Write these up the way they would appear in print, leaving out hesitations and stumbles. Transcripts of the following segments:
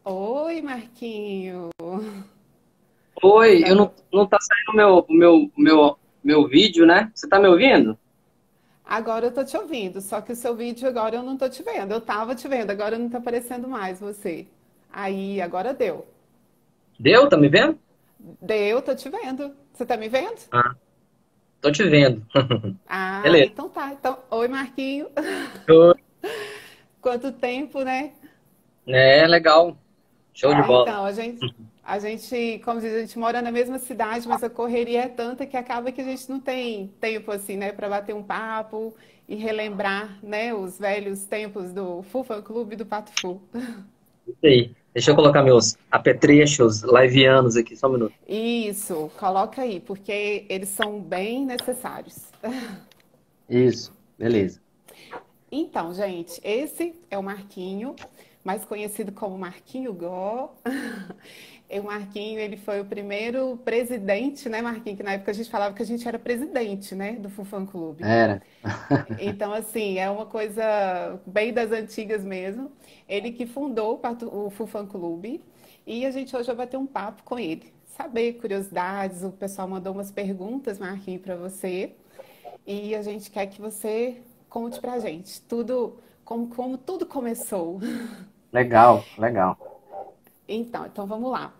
Oi, Marquinho. Oi, eu Tava- não tá saindo meu vídeo, né? Você tá me ouvindo? Agora eu tô te ouvindo, só que o seu vídeo agora eu não tô te vendo. Eu tava te vendo, agora não tá aparecendo mais você. Aí, agora deu. Deu? Tá me vendo? Deu, tô te vendo. Você tá me vendo? Ah, tô te vendo. Ah, Beleza. então tá. Então, oi, Marquinho. Oi. Quanto tempo, né? É, legal. Show de bola. Então, como diz, a gente mora na mesma cidade, mas a correria é tanta que acaba que a gente não tem tempo assim, né, para bater um papo e relembrar, né, os velhos tempos do Fufa Clube e do Pato Fu. Isso aí. Deixa eu colocar meus apetrechos liveanos aqui, só um minuto. Isso, coloca aí, porque eles são bem necessários. Isso, beleza. Então, gente, esse é o Marquinho, mais conhecido como Marquinho Gó. E o Marquinho, ele foi o primeiro presidente, né, Marquinho? Que na época a gente falava que a gente era presidente, né, do Fufan Clube. Era. Então, assim, é uma coisa bem das antigas mesmo. Ele que fundou o Fufan Clube e a gente hoje vai bater um papo com ele. Saber curiosidades, o pessoal mandou umas perguntas, Marquinho, para você. E a gente quer que você conte pra gente tudo, como tudo começou. Legal, legal. Então vamos lá.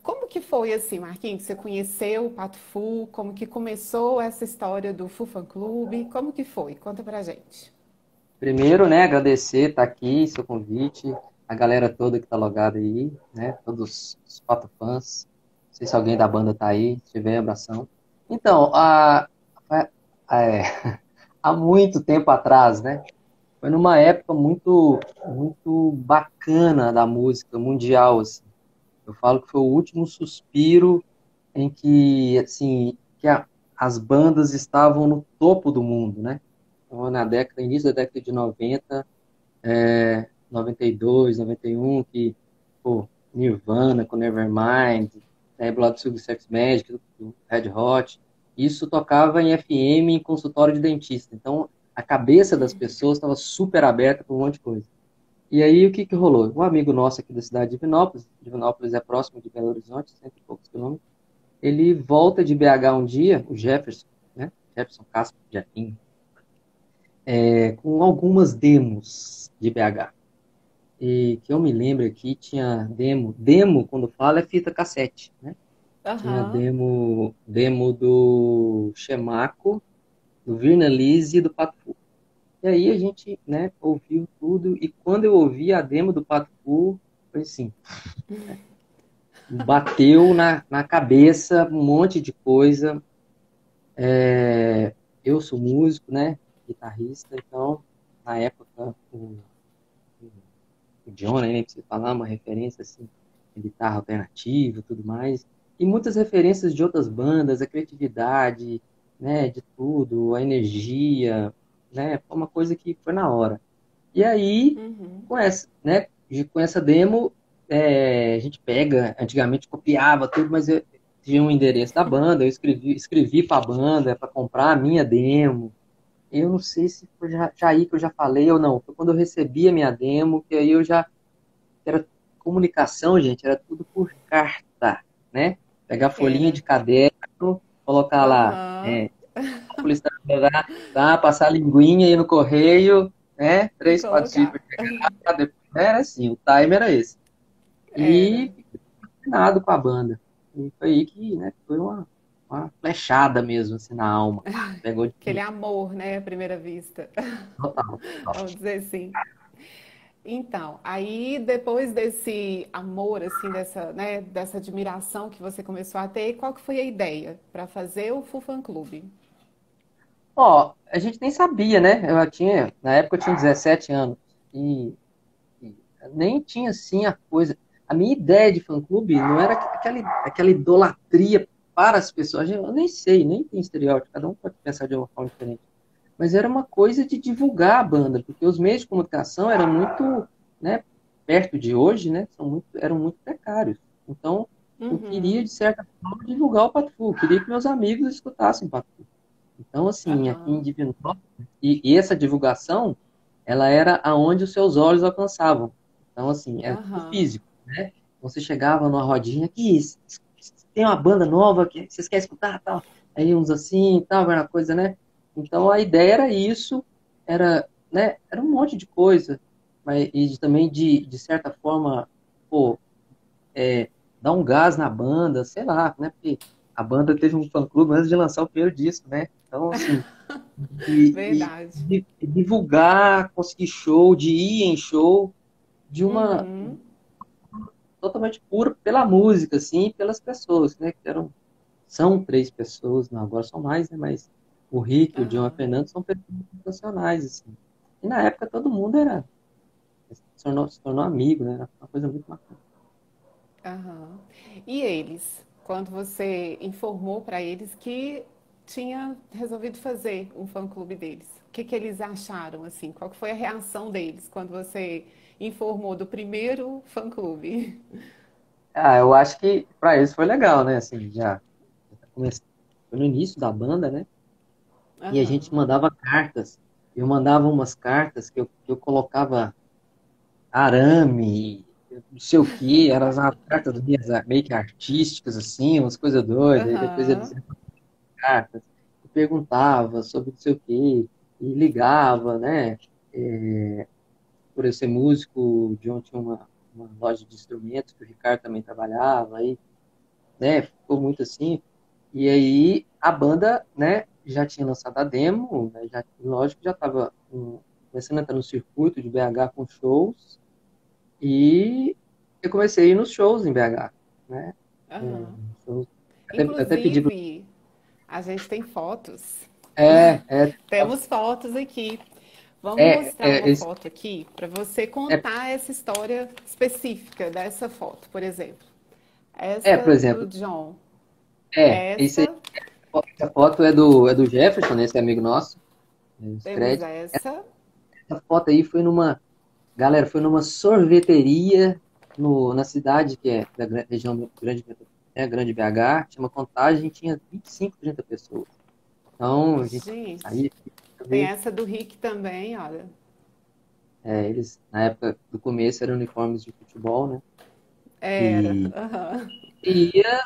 Como que foi assim, Marquinhos? Você conheceu o Pato Fu? Como que começou essa história do Fu Fan Clube? Como que foi? Conta pra gente. Primeiro, né, agradecer, tá aqui, seu convite, a galera toda que tá logada aí, né, todos os quatro fãs. Não sei se alguém da banda tá aí, se tiver, abração. Então, é, há muito tempo atrás, né, foi numa época muito bacana da música mundial, assim. Eu falo que foi o último suspiro em que, assim, as bandas estavam no topo do mundo, né? Então, início da década de 90, 92, 91, que, pô, Nirvana com Nevermind, Blood Sugar Sex Magic, do Red Hot, isso tocava em FM em consultório de dentista. Então, a cabeça das pessoas estava super aberta para um monte de coisa. E aí, o que que rolou? Um amigo nosso aqui da cidade de Divinópolis é próximo de Belo Horizonte, cento e poucos quilômetros, ele volta de BH um dia, o Jefferson, né? Jefferson Castro, Jefinho, com algumas demos de BH. E que eu me lembro aqui, tinha demo. Demo, quando fala, é fita cassete, né? Tinha Aham. demo do Chemaco, do Virna Lise e do Pato Fu. E aí a gente, né, ouviu tudo. E quando eu ouvi a demo do Pato Fu, foi assim, bateu na cabeça um monte de coisa. Eu sou músico, né, guitarrista, então, na época, o John, né, nem preciso falar, uma referência assim, de guitarra alternativa e tudo mais, e muitas referências de outras bandas, a criatividade, né, de tudo, a energia, né, foi uma coisa que foi na hora. E aí, Uhum. com essa demo, a gente pega, antigamente copiava tudo, mas eu tinha um endereço da banda, eu escrevi para a banda para comprar a minha demo. Eu não sei se foi já aí que eu já falei ou não. Foi quando eu recebi a minha demo, que aí eu já. Era comunicação, gente, era tudo por carta, né? Pegar folhinha Era. de caderno, colocar lá, Aham. passar a linguinha aí no correio, né? E Três, quatro colocar. cifras de chegar, depois era assim, o time era esse. Era. E fiquei fascinado com a banda. E foi aí que, né, foi uma flechada mesmo, assim, na alma. Pá, pegou de Aquele amor, né, à primeira vista. total. Vamos dizer assim. Então, aí depois desse amor, assim, dessa, né, dessa admiração que você começou a ter, qual que foi a ideia para fazer o Fufan Clube? Ó, a gente nem sabia, né? Na época eu tinha 17 anos. E nem tinha assim a coisa. A minha ideia de fã-clube não era aquela idolatria para as pessoas. Eu nem sei, nem tem estereótipo, cada um pode pensar de uma forma diferente. Mas era uma coisa de divulgar a banda, porque os meios de comunicação eram muito, né, perto de hoje, né, eram muito precários. Então, eu queria, Uhum. de certa forma, divulgar o Pato Fu, eu queria que meus amigos escutassem o Pato Fu. Então, assim, aqui em Aham. Divinópolis, e essa divulgação, ela era aonde os seus olhos alcançavam. Então, assim, é tudo Aham. físico, né? Então, você chegava numa rodinha, aqui, tem uma banda nova que vocês querem escutar, tal. Aí uns assim, tal, era uma coisa, né? Então, a ideia era isso, era, né? Era um monte de coisa, mas e também de certa forma, pô, dar um gás na banda, sei lá, né? Porque a banda teve um fã-clube antes de lançar o primeiro disco, né? Então, assim, Verdade. de divulgar, conseguir show, de ir em show, de uma Uhum. totalmente pura pela música, assim, e pelas pessoas, né? Que eram, são três pessoas, não, agora são mais, né? Mas o Rick, o John e o Aham. Fernando são pessoas sensacionais, assim. E na época todo mundo era, se tornou amigo, né? Era uma coisa muito bacana. Aham. E eles, quando você informou para eles que tinha resolvido fazer um fã-clube deles, o que que eles acharam assim? Qual que foi a reação deles quando você informou do primeiro fã-clube? Ah, eu acho que para eles foi legal, né? Assim, foi no início da banda, né? E a gente Aham. mandava cartas. Eu mandava umas cartas que eu colocava arame, não sei o que, eram as cartas minhas, meio que artísticas, assim, umas coisas doidas. Aí depois eles Aham. iam cartas e perguntava sobre não sei o que, e ligava, né? É, por eu ser músico, o John tinha uma loja de instrumentos que o Ricardo também trabalhava, aí, né? Ficou muito assim. E aí a banda, né, já tinha lançado a demo, né, já, lógico, já estava começando a entrar no circuito de BH com shows, e eu comecei a ir nos shows em BH, né? É, Aham. shows, até pedi pro... Inclusive, a gente tem fotos. É, é, Temos fotos aqui. Vamos é, mostrar é, uma esse- foto aqui para você é, contar essa história específica dessa foto, por exemplo. por Essa do exemplo, John. esse aí, Essa, essa foto é do Jefferson, né, esse amigo nosso, os temos créditos. essa. Essa foto aí galera, foi numa sorveteria na cidade que é da região grande, grande BH, chama Contagem, tinha 25, 30 pessoas. Então, a gente Gente, saía pra tem ver, essa do Rick também, olha. eles, na época do começo, eram uniformes de futebol, né? Era. E Aham. ia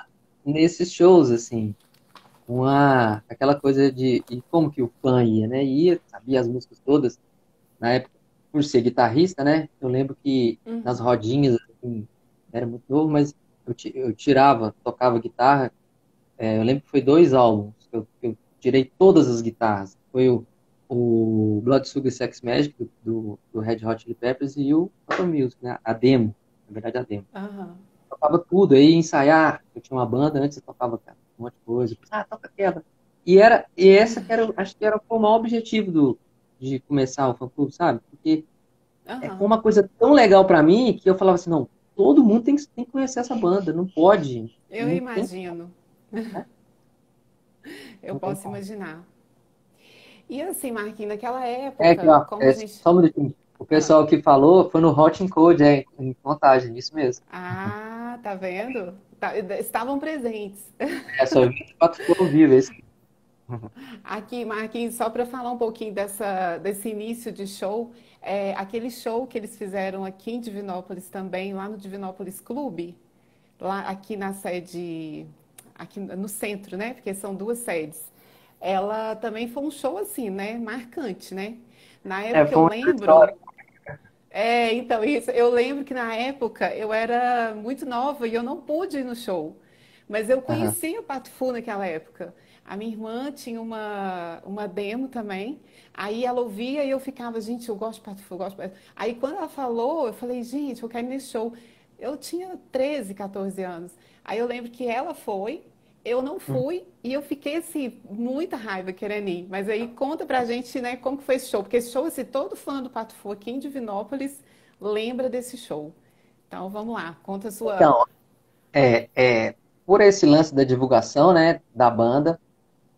nesses shows, assim, aquela coisa e como que o fã ia, né? Ia, sabia as músicas todas. Na época, por ser guitarrista, né? Eu lembro que nas rodinhas, assim, era muito novo, mas eu tirava, tocava guitarra. Eu lembro que foi 2 álbuns que eu tirei todas as guitarras. Foi o Blood Sugar Sex Magic, do Red Hot Chili Peppers, e o Phantom Music, né? A demo, na verdade, a demo. Aham. Tocava tudo, aí ia ensaiar, eu tinha uma banda, antes eu tocava, cara, um monte de coisa. Toca aquela. E essa que era, acho que era o maior objetivo de começar o fã-clube, sabe? Porque foi Aham. uma coisa tão legal pra mim que eu falava assim, não, todo mundo tem que conhecer essa banda, não pode, Eu não tem, imagino. né? Eu Não tem posso como. imaginar. E assim, Marquinhos, naquela Aqui, época, ó, como a gente. só um minutinho. O Ah, pessoal que falou foi no Hot and Cold, em Contagem, isso mesmo. tá vendo? Estavam presentes. Só 24 ficou ao vivo, esse. Aqui, Marquinhos, só para falar um pouquinho desse início de show, aquele show que eles fizeram aqui em Divinópolis também, lá no Divinópolis Clube, lá aqui na sede, aqui no centro, né? Porque são duas sedes. Ela também foi um show assim, né? Marcante, né? Na época eu Foi uma lembro, história. então isso, eu lembro que na época eu era muito nova e eu não pude ir no show. Mas eu Aham. conhecia o Pato Fu naquela época. A minha irmã tinha uma demo também. Aí ela ouvia e eu ficava, gente, eu gosto de Pato Fu, eu gosto de Pato Fu. Aí quando ela falou, eu falei, gente, eu quero ir nesse show. Eu tinha 13, 14 anos. Aí eu lembro que ela foi, eu não Hum. fui e eu fiquei assim, muita raiva querendo ir. Mas aí conta pra gente, né, como que foi esse show. Porque esse show, assim, todo fã do Pato Fu aqui em Divinópolis lembra desse show. Então vamos lá, conta a sua. Então, por esse lance da divulgação, né, da banda,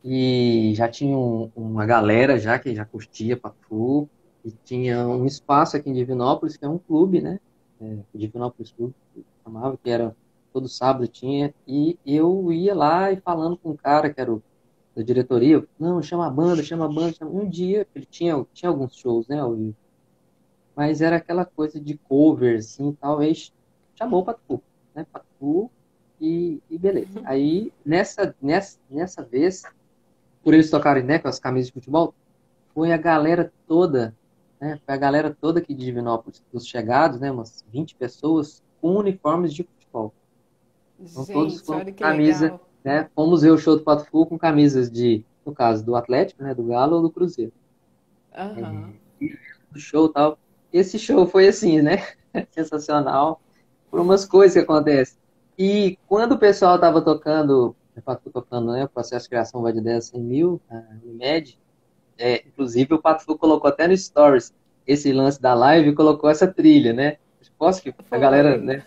e já tinha uma galera já que já curtia Pafu, e tinha um espaço aqui em Divinópolis, que é um clube, né, o Divinópolis Clube, que chamava, que era todo sábado tinha, e eu ia lá e falando com o cara que era da diretoria, não, chama a banda, chama a banda. Um dia, ele tinha alguns shows, né, mas era aquela coisa de cover, assim, talvez chamou o Patufu, né? Patufu e beleza. Aí, nessa vez, por eles tocarem, né, com as camisas de futebol, foi a galera toda, né? Foi a galera toda aqui de Divinópolis, os chegados, né? Umas 20 pessoas com uniformes de futebol. Então todos Gente, com olha que camisa, legal. né? Fomos ver o show do Pato Fu com camisas de, no caso, do Atlético, né? Do Galo ou do Cruzeiro. Aham. Do show e tal. Esse show foi assim, né? Sensacional. Por umas coisas que acontecem. E quando o pessoal tava tocando, o Pato Fu tocando, né? O processo de criação vai de 10 a 100 mil, a Unimed, inclusive o Pato Fu colocou até no Stories esse lance da live e colocou essa trilha, né? Posso que a galera, Foi. né?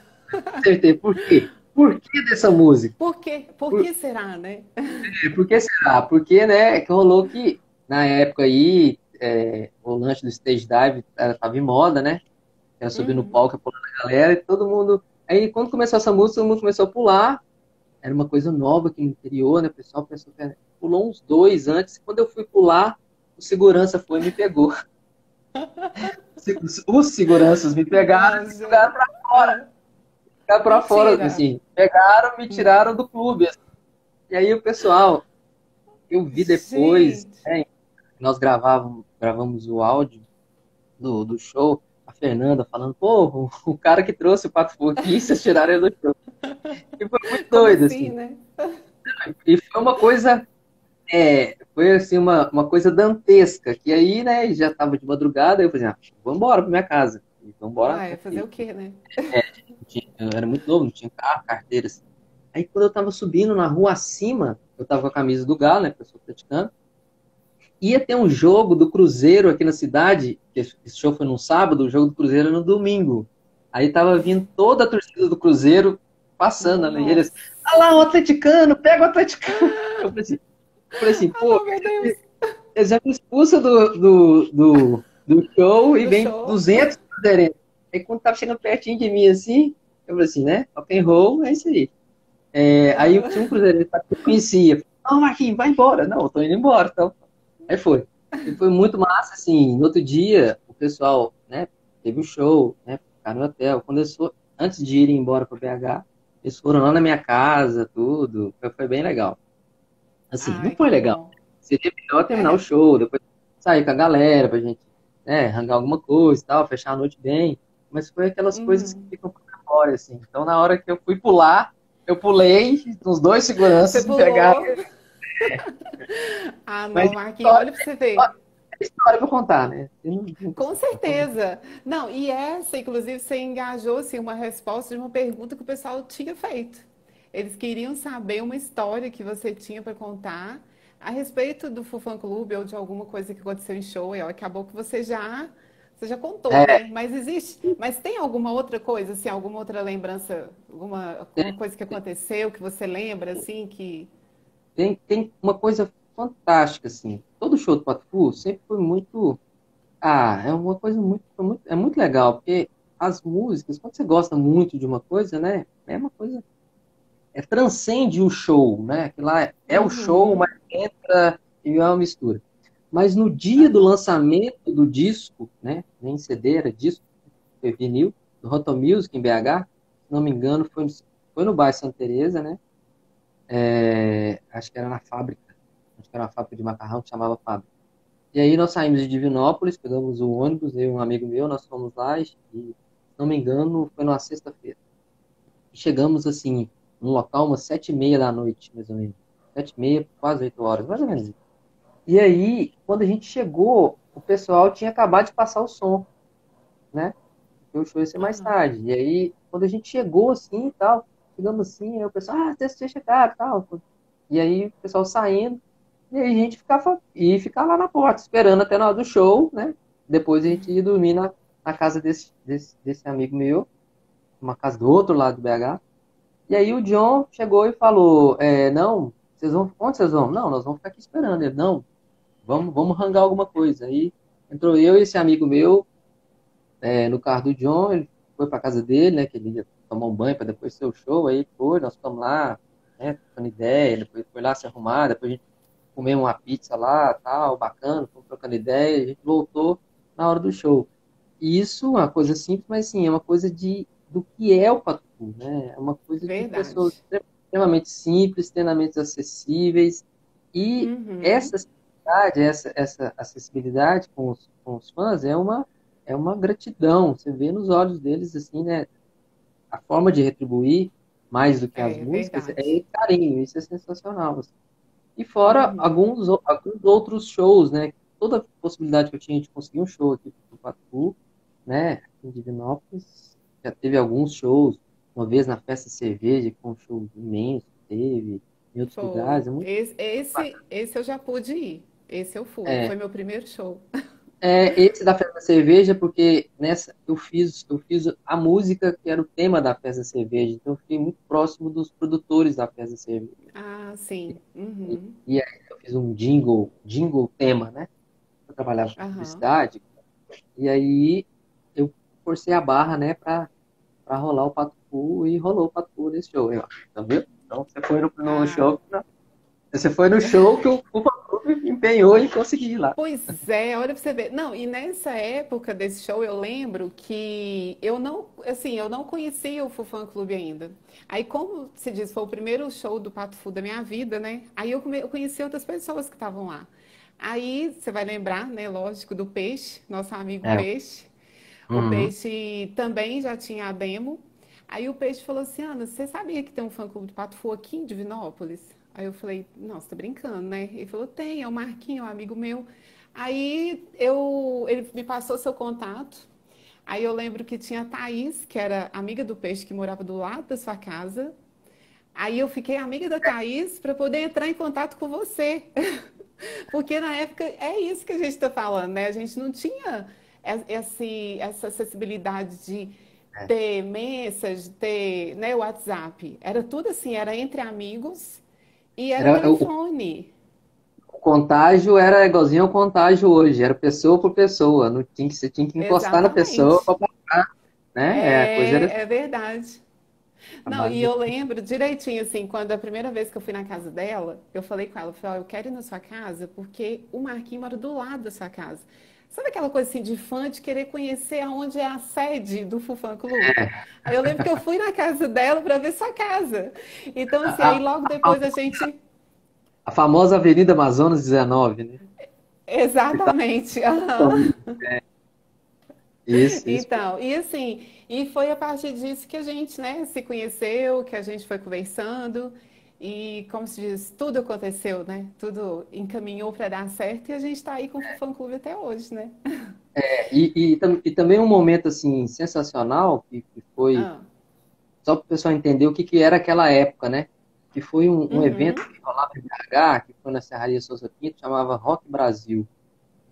Acertei. Por quê? Por que dessa música? Por quê? Por Por, que será, né? por que será? Porque, né, que rolou que na época aí o lance do stage dive tava em moda, né? Era subir no Uhum. palco, pulando a galera e todo mundo. Aí quando começou essa música, todo mundo começou a pular. Era uma coisa nova aqui no interior, né? O pessoal pensou que pulou uns dois antes. Quando eu fui pular, o segurança foi e me pegou. Os seguranças me pegaram Não, e me jogaram gente. Ah, pra fora, mentira. assim. Pegaram, me Não. tiraram do clube, assim. E aí o pessoal, eu vi depois, Gente. né? Nós gravamos o áudio do show, a Fernanda falando, pô, o cara que trouxe o Pato Fu aqui, vocês tiraram ele do show. E foi muito Como doido, assim, assim. né? E foi uma coisa, foi assim, uma coisa dantesca, que aí, né, já tava de madrugada, eu falei, vamos embora pra minha casa. E vamos embora, Ah, né, é fazer porque o quê, né? eu era muito novo, não tinha carro, carteira, assim. Aí quando eu tava subindo na rua acima, eu tava com a camisa do Galo, né, que eu sou praticando, ia ter um jogo do Cruzeiro aqui na cidade, que esse show foi no sábado, o jogo do Cruzeiro era no domingo. Aí tava vindo toda a torcida do Cruzeiro passando ali, e eles, Nossa. ah lá, o atleticano, pega o atleticano. Eu falei assim, Ah, pô, não, meu Deus. eles já me expulsam do show e Do vem show. 200 cruzeirenses. Aí quando tava chegando pertinho de mim assim, eu falei assim, né, rock and roll, é isso aí. Aí tinha um Ah, cruzeirense que eu conhecia. Não, Marquinhos, vai embora. Não, eu tô indo embora, então. Aí foi. E foi muito massa, assim. No outro dia, o pessoal, né, teve o show, né, ficaram no hotel. Quando antes de irem embora para BH, eles foram lá na minha casa, tudo. Foi bem legal. Assim, não ai, foi que legal. bom. Seria melhor terminar o É. show, depois sair com a galera pra gente, né, arrancar alguma coisa e tal, fechar a noite bem. Mas foi aquelas coisas que Uhum. ficam pra memória, assim. Então, na hora que eu fui pular, eu pulei, os dois Você seguranças me pegaram. pulou. Ah, Mas não, Marquinhos, olha pra você ver. é história pra contar, né? Eu não Com consigo contar muito. certeza. Não, e essa, inclusive, você engajou assim, uma resposta de uma pergunta que o pessoal tinha feito. Eles queriam saber uma história que você tinha para contar a respeito do Fufã Clube ou de alguma coisa que aconteceu em show. E ó, acabou que você já contou, É, né? Mas mas tem alguma outra coisa, assim, alguma outra lembrança, alguma coisa que aconteceu que você lembra, assim, que. tem uma coisa fantástica, assim. Todo show do Pato Fu sempre foi muito. É uma coisa é muito legal, porque as músicas, quando você gosta muito de uma coisa, né? É uma coisa. Transcende o show, né? Que lá é o show, Uhum. mas entra e é uma mistura. Mas no dia do Aham. lançamento do disco, né? Nem CD, era disco, foi vinil, do Rotom Music em BH, se não me engano, foi no bairro Santa Teresa, né? Acho que era na fábrica. Acho que era uma fábrica de macarrão que chamava Fábrica. E aí nós saímos de Divinópolis, pegamos o ônibus, eu e um amigo meu, nós fomos lá e, se não me engano, foi numa sexta-feira. E chegamos, assim, no local umas 7h30 da noite, mais ou menos. 7h30, quase 8 horas, mais ou menos. E aí, quando a gente chegou, o pessoal tinha acabado de passar o som, né? Porque o show ia ser mais Aham. tarde. E aí, quando a gente chegou, assim, e tal, chegamos assim, aí o pessoal, vocês chegaram, e tal. E aí, o pessoal saindo, e aí a gente ficava lá na porta, esperando até na hora do show, né? Depois a gente ia dormir na casa desse amigo meu, uma casa do outro lado do BH. E aí o John chegou e falou, não, onde vocês vão? Não, nós vamos ficar aqui esperando. Ele, não, vamos arranjar alguma coisa. Aí entrou eu e esse amigo meu no carro do John, ele foi para casa dele, né, que ele ia tomar um banho para depois ser o show, aí foi, nós ficamos lá, né, trocando ideia, depois foi lá se arrumar, depois a gente comeu uma pizza lá, tal, bacana, fomos trocando ideia, a gente voltou na hora do show. isso é uma coisa simples, mas sim, é uma coisa do que é o Patufu, né? É uma coisa de pessoas Verdade. extremamente simples, extremamente acessíveis, e Uhum. essa simplicidade, essa acessibilidade com os fãs é uma gratidão. Você vê nos olhos deles, assim, né? A forma de retribuir, mais do que as É músicas, verdade. é carinho, isso é sensacional, assim. E fora Uhum. alguns outros shows, né? Toda possibilidade que eu tinha de conseguir um show aqui no Patu, né? Aqui em Divinópolis, já teve alguns shows. Uma vez na Festa Cerveja, que foi um show imenso, teve em outros lugares. Foi. É muito bacana. Esse eu já pude ir. Esse eu fui. Foi É, meu primeiro show. esse da Festa Cerveja, porque nessa eu fiz a música que era o tema da Festa Cerveja, então eu fiquei muito próximo dos produtores da Festa Cerveja. Ah, sim. E, Uhum. e aí eu fiz um jingle tema, né? Eu trabalhava com Aham. publicidade, e aí eu forcei a barra, né, pra rolar o Pato Fu, e rolou o Pato Fu nesse show, eu acho. Tá vendo? Então você foi no Ah, show, você foi no show que o Pato Fu empenhou em conseguir ir lá. pois é, olha pra você ver. Não, e nessa época desse show eu lembro que eu não, assim, eu não conhecia o Fufã Clube ainda. Aí, como se diz, foi o primeiro show do Pato Fu da minha vida, né? Aí eu conheci outras pessoas que estavam lá. Aí você vai lembrar, né, lógico, do Peixe, nosso amigo É. Peixe. O Uhum. Peixe também já tinha a demo. Aí o Peixe falou assim, Ana, você sabia que tem um fã-clube do Pato Fu aqui em Divinópolis? Aí eu falei, não, você tá brincando, né? Ele falou, tem, é o Marquinho, é um amigo meu. Ele me passou seu contato. Aí eu lembro que tinha a Thaís, que era amiga do Peixe, que morava do lado da sua casa. Aí eu fiquei amiga da Thaís para poder entrar em contato com você. Porque na época é isso que a gente está falando, né? A gente não tinha essa acessibilidade de É. ter message, ter, né, WhatsApp. Era tudo assim, era entre amigos e era telefone. O contágio era igualzinho ao contágio hoje, era pessoa por pessoa, não tinha que, você tinha que encostar na pessoa Exatamente. para passar, né? É, a coisa era É verdade. a Não, base e de... eu lembro direitinho, assim, quando a primeira vez que eu fui na casa dela, eu falei com ela, eu falei, ó, eu quero ir na sua casa porque o Marquinhos mora do lado da sua casa. Sabe aquela coisa assim de fã, de querer conhecer aonde é a sede do Fufã Clube? Aí eu lembro que eu fui na casa dela para ver sua casa. Então, assim, aí a, logo depois a gente. a famosa Avenida Amazonas 19, né? Que tá... Exatamente. Aham. Isso. Então, e assim, e foi a partir disso que a gente, né, se conheceu, que a gente foi conversando e, como se diz, tudo aconteceu, né? Tudo encaminhou para dar certo e a gente está aí com o Fã Clube até hoje, né? E também um momento assim sensacional que foi Ah, só para o pessoal entender o que era aquela época, né? Que foi um evento uhum, que rolava em BH, que foi na Serraria Souza Pinto, chamava Rock Brasil.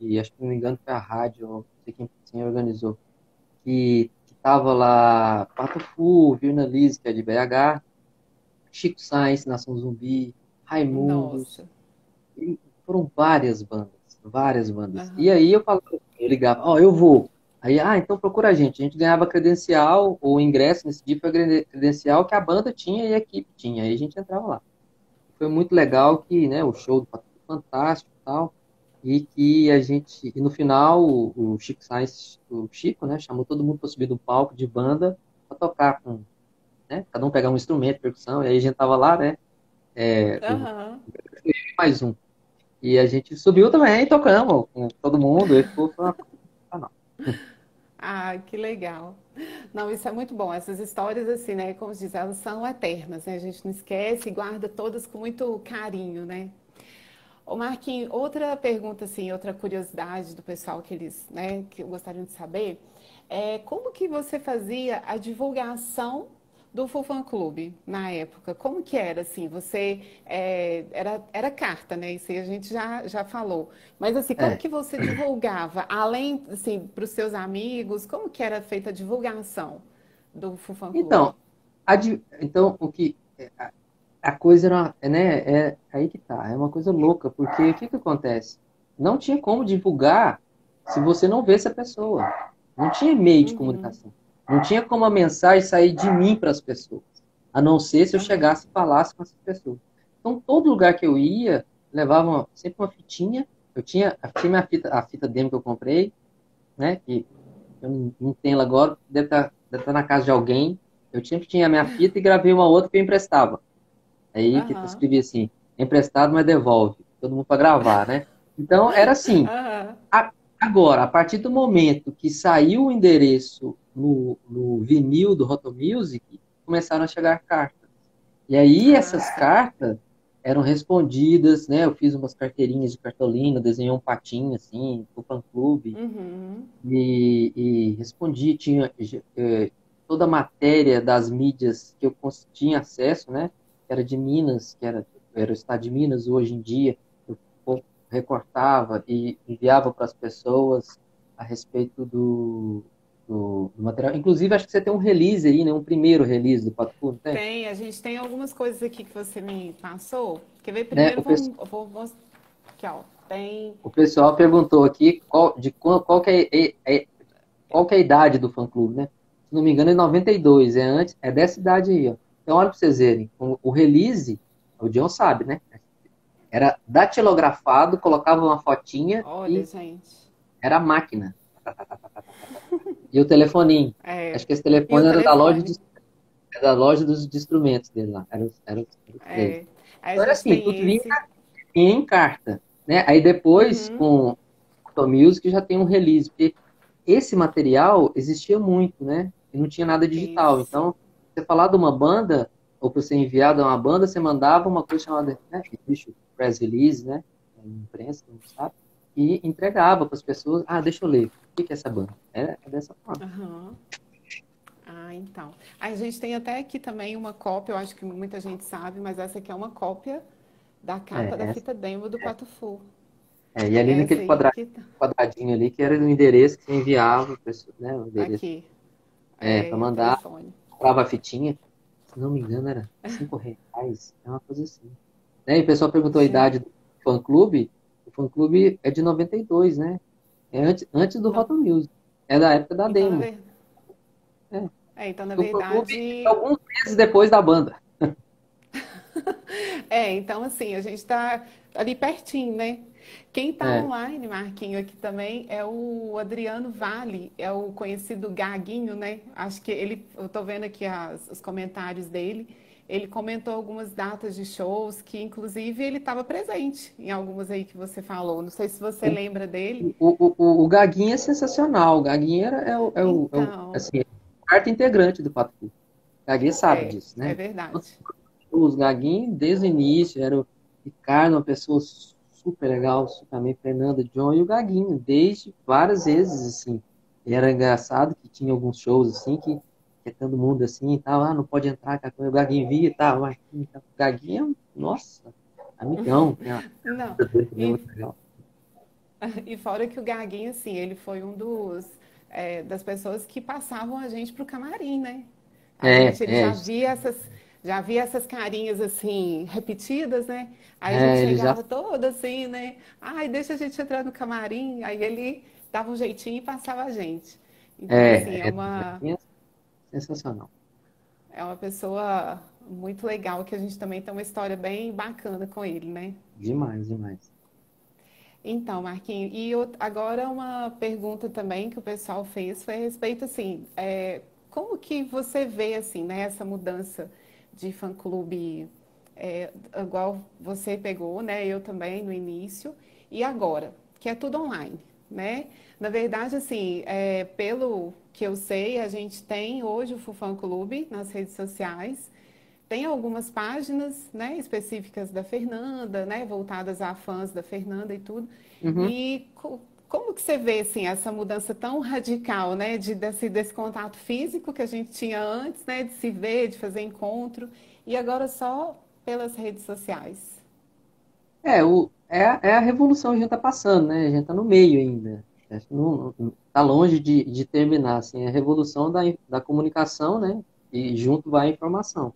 E acho que, não me engano, foi a rádio, não sei quem organizou. Que tava lá Pato Fu, Virna Lise, que é de BH, Chico Science, Nação Zumbi, Raimundos, nossa, e foram várias bandas, várias bandas. E aham, aí eu falava, eu ligava, ó, eu vou. Aí, então procura a gente. A gente ganhava credencial, ou ingresso nesse dia foi credencial que a banda tinha e a equipe tinha. Aí a gente entrava lá. Foi muito legal que, né, o show do Pato foi fantástico e tal. E que a gente, e no final, o Chico Sainz, o Chico, né, chamou todo mundo para subir do palco de banda para tocar com, né, cada um pegar um instrumento, percussão, e aí a gente tava lá, né, aham. mais um. E a gente subiu também, tocamos com todo mundo, e foi uma coisa sensacional. Ah, que legal. Não, isso é muito bom. Essas histórias, assim, né, como diz, elas são eternas, né? A gente não esquece e guarda todas com muito carinho, né? Ô Marquinhos, outra pergunta, assim, outra curiosidade do pessoal que eles, né, que gostariam de saber, é como que você fazia a divulgação do Fufã Clube na época? Como que era, assim, você, era carta, né, isso aí a gente já falou, mas assim, como É, que você divulgava, além, assim, para os seus amigos, como que era feita a divulgação do Fufã Clube? então, então o que a coisa era, né, é aí que tá, é uma coisa louca, porque o que que acontece? Não tinha como divulgar se você não vesse a pessoa. Não tinha meio de Uhum, comunicação. Não tinha como a mensagem sair de mim para as pessoas, a não ser se eu aham, chegasse e falasse com essas pessoas. Então, todo lugar que eu ia, levava sempre uma fitinha. Eu tinha a fita demo que eu comprei, né, que eu não tenho ela agora, deve estar na casa de alguém. Eu sempre tinha a minha fita e gravei uma outra que eu emprestava. Aí que eu Aham. escrevi assim, emprestado, mas devolve. Todo mundo para gravar, né? Então era assim. Aham. A- Agora, a partir do momento que saiu o endereço no vinil do Roto Music, começaram a chegar cartas. E aí Ah, essas sim. cartas eram respondidas, né? Eu fiz umas carteirinhas de cartolina, desenhei um patinho assim, pro fã-clube, Uhum. e respondi, tinha toda a matéria das mídias que eu tinha acesso, né? Que era de Minas, era o estado de Minas hoje em dia, eu recortava e enviava para as pessoas a respeito do material. Inclusive, acho que você tem um release aí, né? Um primeiro release do Pato Fu, não tem? Tem, a gente tem algumas coisas aqui que você me passou. Quer ver? Né? Primeiro vou mostrar. Aqui, ó. Tem. O pessoal perguntou aqui qual qual que é a idade do fã-clube, né? Se não me engano, é 92, é dessa idade aí, ó. Então, olha para vocês verem, o release, o John sabe, né? Era datilografado, colocava uma fotinha Olha, e gente. era a máquina. E o telefoninho. É. Acho que esse E o telefone telefone. era da loja dos instrumentos dele lá. Era os três. É. Aí a Então, era gente assim, tem tudo vinha esse. em carta, né? Aí depois, Uhum. com o Tom Music, já tem um release, porque esse material existia muito, né? E não tinha nada digital. Isso. Então, você falar de uma banda, ou para você enviar de uma banda, você mandava uma coisa chamada, né? Existe o press release, né? Imprensa, não sabe? E entregava para as pessoas. Ah, deixa eu ler. O que é essa banda? É dessa forma. Aham. Ah, então. A gente tem até aqui também uma cópia, eu acho que muita gente sabe, mas essa aqui é uma cópia da capa da É, fita demo do Pato Fu. e ali Essa naquele aí que tá quadradinho ali, que era o endereço que você enviava, né? O endereço aqui. É, para e o mandar, telefone. comprava a fitinha. Se não me engano, era R$ 5. É uma coisa assim. Né? E o pessoal perguntou a idade Gente, do fã-clube. O fã-clube é de 92, né? É antes do não. Rotom Music. É da época da Então, demo. É. então, na O fã-clube é verdade, alguns meses depois da banda. então assim, a gente está ali pertinho, né? Quem está É, online, Marquinho, aqui também é o Adriano Vale, é o conhecido Gaguinho, né? Acho que ele, eu tô vendo aqui os comentários dele. Ele comentou algumas datas de shows que, inclusive, ele estava presente em algumas aí que você falou. Não sei se você o, lembra dele. o Gaguinho é sensacional. O Gaguinho Então, assim, parte integrante do Pato Fu. O Gaguinho sabe disso, é né? verdade. Os Gaguinho, desde o início, era o Ricardo, uma pessoa super legal, também Fernanda, John e o Gaguinho, desde várias vezes, assim. E era engraçado que tinha alguns shows, assim, que todo mundo, assim, e tal, não pode entrar, cara, o Gaguinho via e tal, mas o Gaguinho, nossa, amigão, tem uma Não. coisa dele também E muito legal. E fora que o Gaguinho, assim, ele foi um das pessoas que passavam a gente pro camarim, né? Ele É, já via essas carinhas, assim, repetidas, né? Aí a gente ele já, chegava todo assim, né? Ai, deixa a gente entrar no camarim. Aí ele dava um jeitinho e passava a gente. Então, assim, Gaguinho é sensacional, é uma pessoa muito legal, que a gente também tem uma história bem bacana com ele, né? demais, demais. Então, Marquinhos, agora uma pergunta também que o pessoal fez foi a respeito, assim, como que você vê, assim, né, essa mudança de fã-clube, igual você pegou, né, eu também no início, e agora, que é tudo online, né? Na verdade, assim, pelo que eu sei, a gente tem hoje o Fufã Clube nas redes sociais, tem algumas páginas, né, específicas da Fernanda, né, voltadas a fãs da Fernanda e tudo. Uhum. E como que você vê assim essa mudança tão radical, né, desse contato físico que a gente tinha antes, né, de se ver, de fazer encontro, e agora só pelas redes sociais? É a revolução que a gente está passando, né? A gente está no meio ainda. Acho que não está longe de terminar, assim, é a revolução da comunicação, né? E junto vai a informação.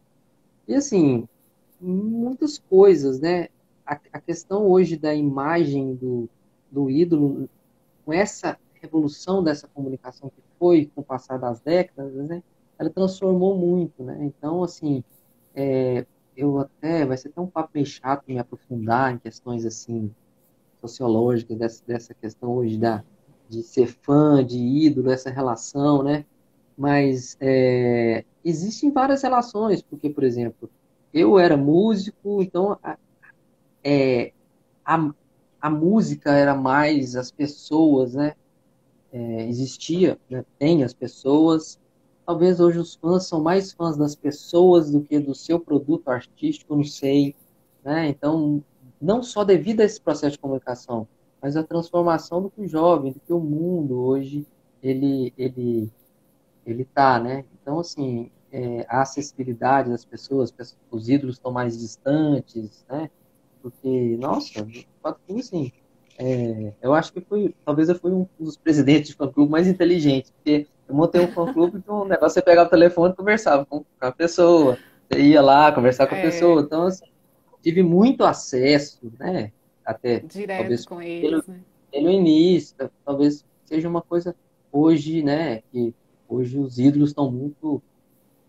E assim, muitas coisas, né? A questão hoje da imagem do ídolo, com essa revolução dessa comunicação que foi com o passar das décadas, né? Ela transformou muito, né? Então, assim, é, vai ser até um papo meio chato me aprofundar em questões assim sociológicas dessa questão hoje de ser fã, de ídolo, essa relação, né? Mas existem várias relações, porque, por exemplo, eu era músico, então a, a música era mais as pessoas, né? Existia, né? Tem as pessoas. Talvez hoje os fãs são mais fãs das pessoas do que do seu produto artístico, não sei, né? Então, não só devido a esse processo de comunicação, mas a transformação do que o jovem, do que o mundo hoje ele ele ele tá, né? Então, assim, a acessibilidade das pessoas, os ídolos estão mais distantes, né? Porque, nossa, assim, eu acho que talvez eu fui um dos presidentes de fã-clube mais inteligentes, porque eu montei um fã-clube que o negócio você pegava o telefone e conversava com a pessoa, você ia lá conversar com a pessoa, É, então, assim, tive muito acesso, né? Até, direto talvez, com pelo, eles, né? pelo início, talvez seja uma coisa hoje, né? Que hoje os ídolos estão muito,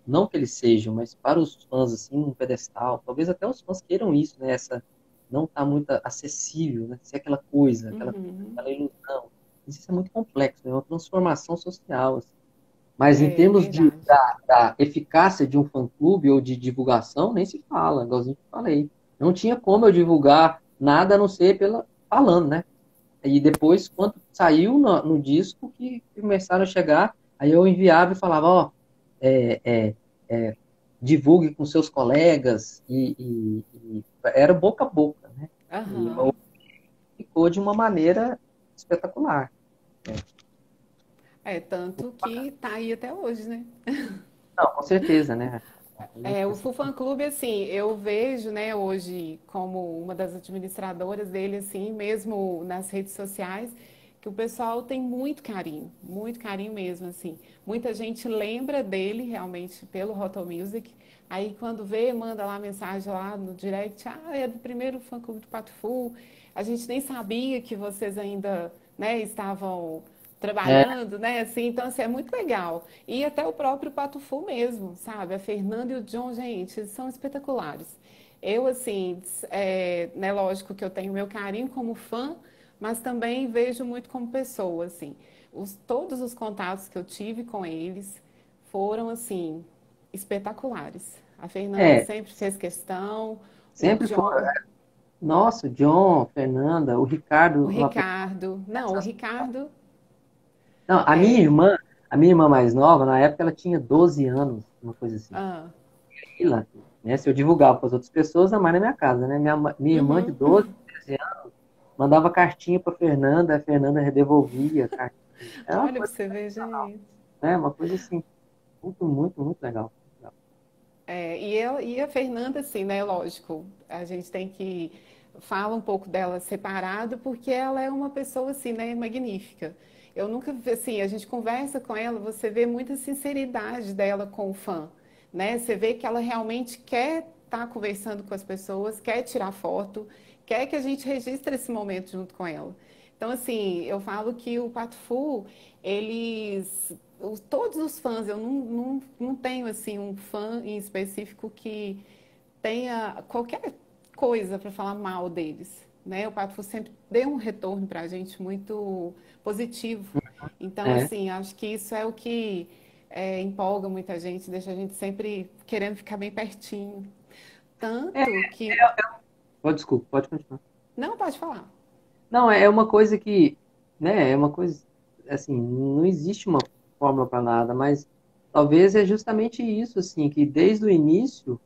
não que eles sejam, mas para os fãs, assim, um pedestal. Talvez até os fãs queiram isso, né? Essa não tá muito acessível, né? Ser aquela coisa, Uhum. aquela ilusão. Isso é muito complexo, né? É uma transformação social, assim. Mas em É termos verdade. da eficácia de um fã-clube ou de divulgação, nem se fala, igualzinho que eu falei. Não tinha como eu divulgar nada a não ser falando, né? E depois, quando saiu no disco, que começaram a chegar, aí eu enviava e falava, ó, é, é, é, divulgue com seus colegas, e era boca a boca, né? E Aham. ficou de uma maneira espetacular. É, tanto que tá aí até hoje, né? Não, com certeza, né? É, o Fufan Clube, assim, eu vejo, né, hoje como uma das administradoras dele, assim, mesmo nas redes sociais, que o pessoal tem muito carinho mesmo, assim. Muita gente lembra dele realmente pelo Roto Music. Aí quando vê, manda lá mensagem lá no direct, é do primeiro fã clube do Pato Fu. A gente nem sabia que vocês ainda, né, estavam É, trabalhando, né? Assim, então, assim, é muito legal. E até o próprio Pato Fu mesmo, sabe? A Fernanda e o John, gente, eles são espetaculares. Eu, assim, né, lógico que eu tenho meu carinho como fã, mas também vejo muito como pessoa, assim. Todos os contatos que eu tive com eles foram, assim, espetaculares. A Fernanda é, sempre fez questão, o sempre foi. John, Nossa, o John, Fernanda, o o Ricardo, uma pessoa Ricardo. Não, o Ricardo, Não, é, a minha irmã mais nova, na época ela tinha 12 anos, uma coisa assim. ah, E lá, né, se eu divulgava para as outras pessoas, a mais na minha casa, né? Minha irmã de uhum. 12, 13 anos, mandava cartinha para Fernanda, a Fernanda devolvia a cartinha. É uma Olha pra coisa, você ver, gente. né? Uma coisa assim, muito, muito, muito legal. E a Fernanda, assim, né? Lógico, a gente tem que falar um pouco dela separado, porque ela é uma pessoa, assim, né? Magnífica. Eu nunca, assim, a gente conversa com ela, você vê muita sinceridade dela com o fã, né? Você vê que ela realmente quer estar conversando com as pessoas, quer tirar foto, quer que a gente registre esse momento junto com ela. Então, assim, eu falo que o Pato Fu, eles todos os fãs, eu não tenho assim um fã em específico que tenha qualquer coisa para falar mal deles. Né? O Pato Fu sempre deu um retorno para a gente muito positivo. Então, É, assim, acho que isso é o que empolga muita gente, deixa a gente sempre querendo ficar bem pertinho. é, Tanto que. desculpa, pode continuar. Não, pode falar. Não, é uma coisa que, né, é uma coisa, assim, não existe uma fórmula para nada, mas talvez é justamente isso, assim, que desde o início,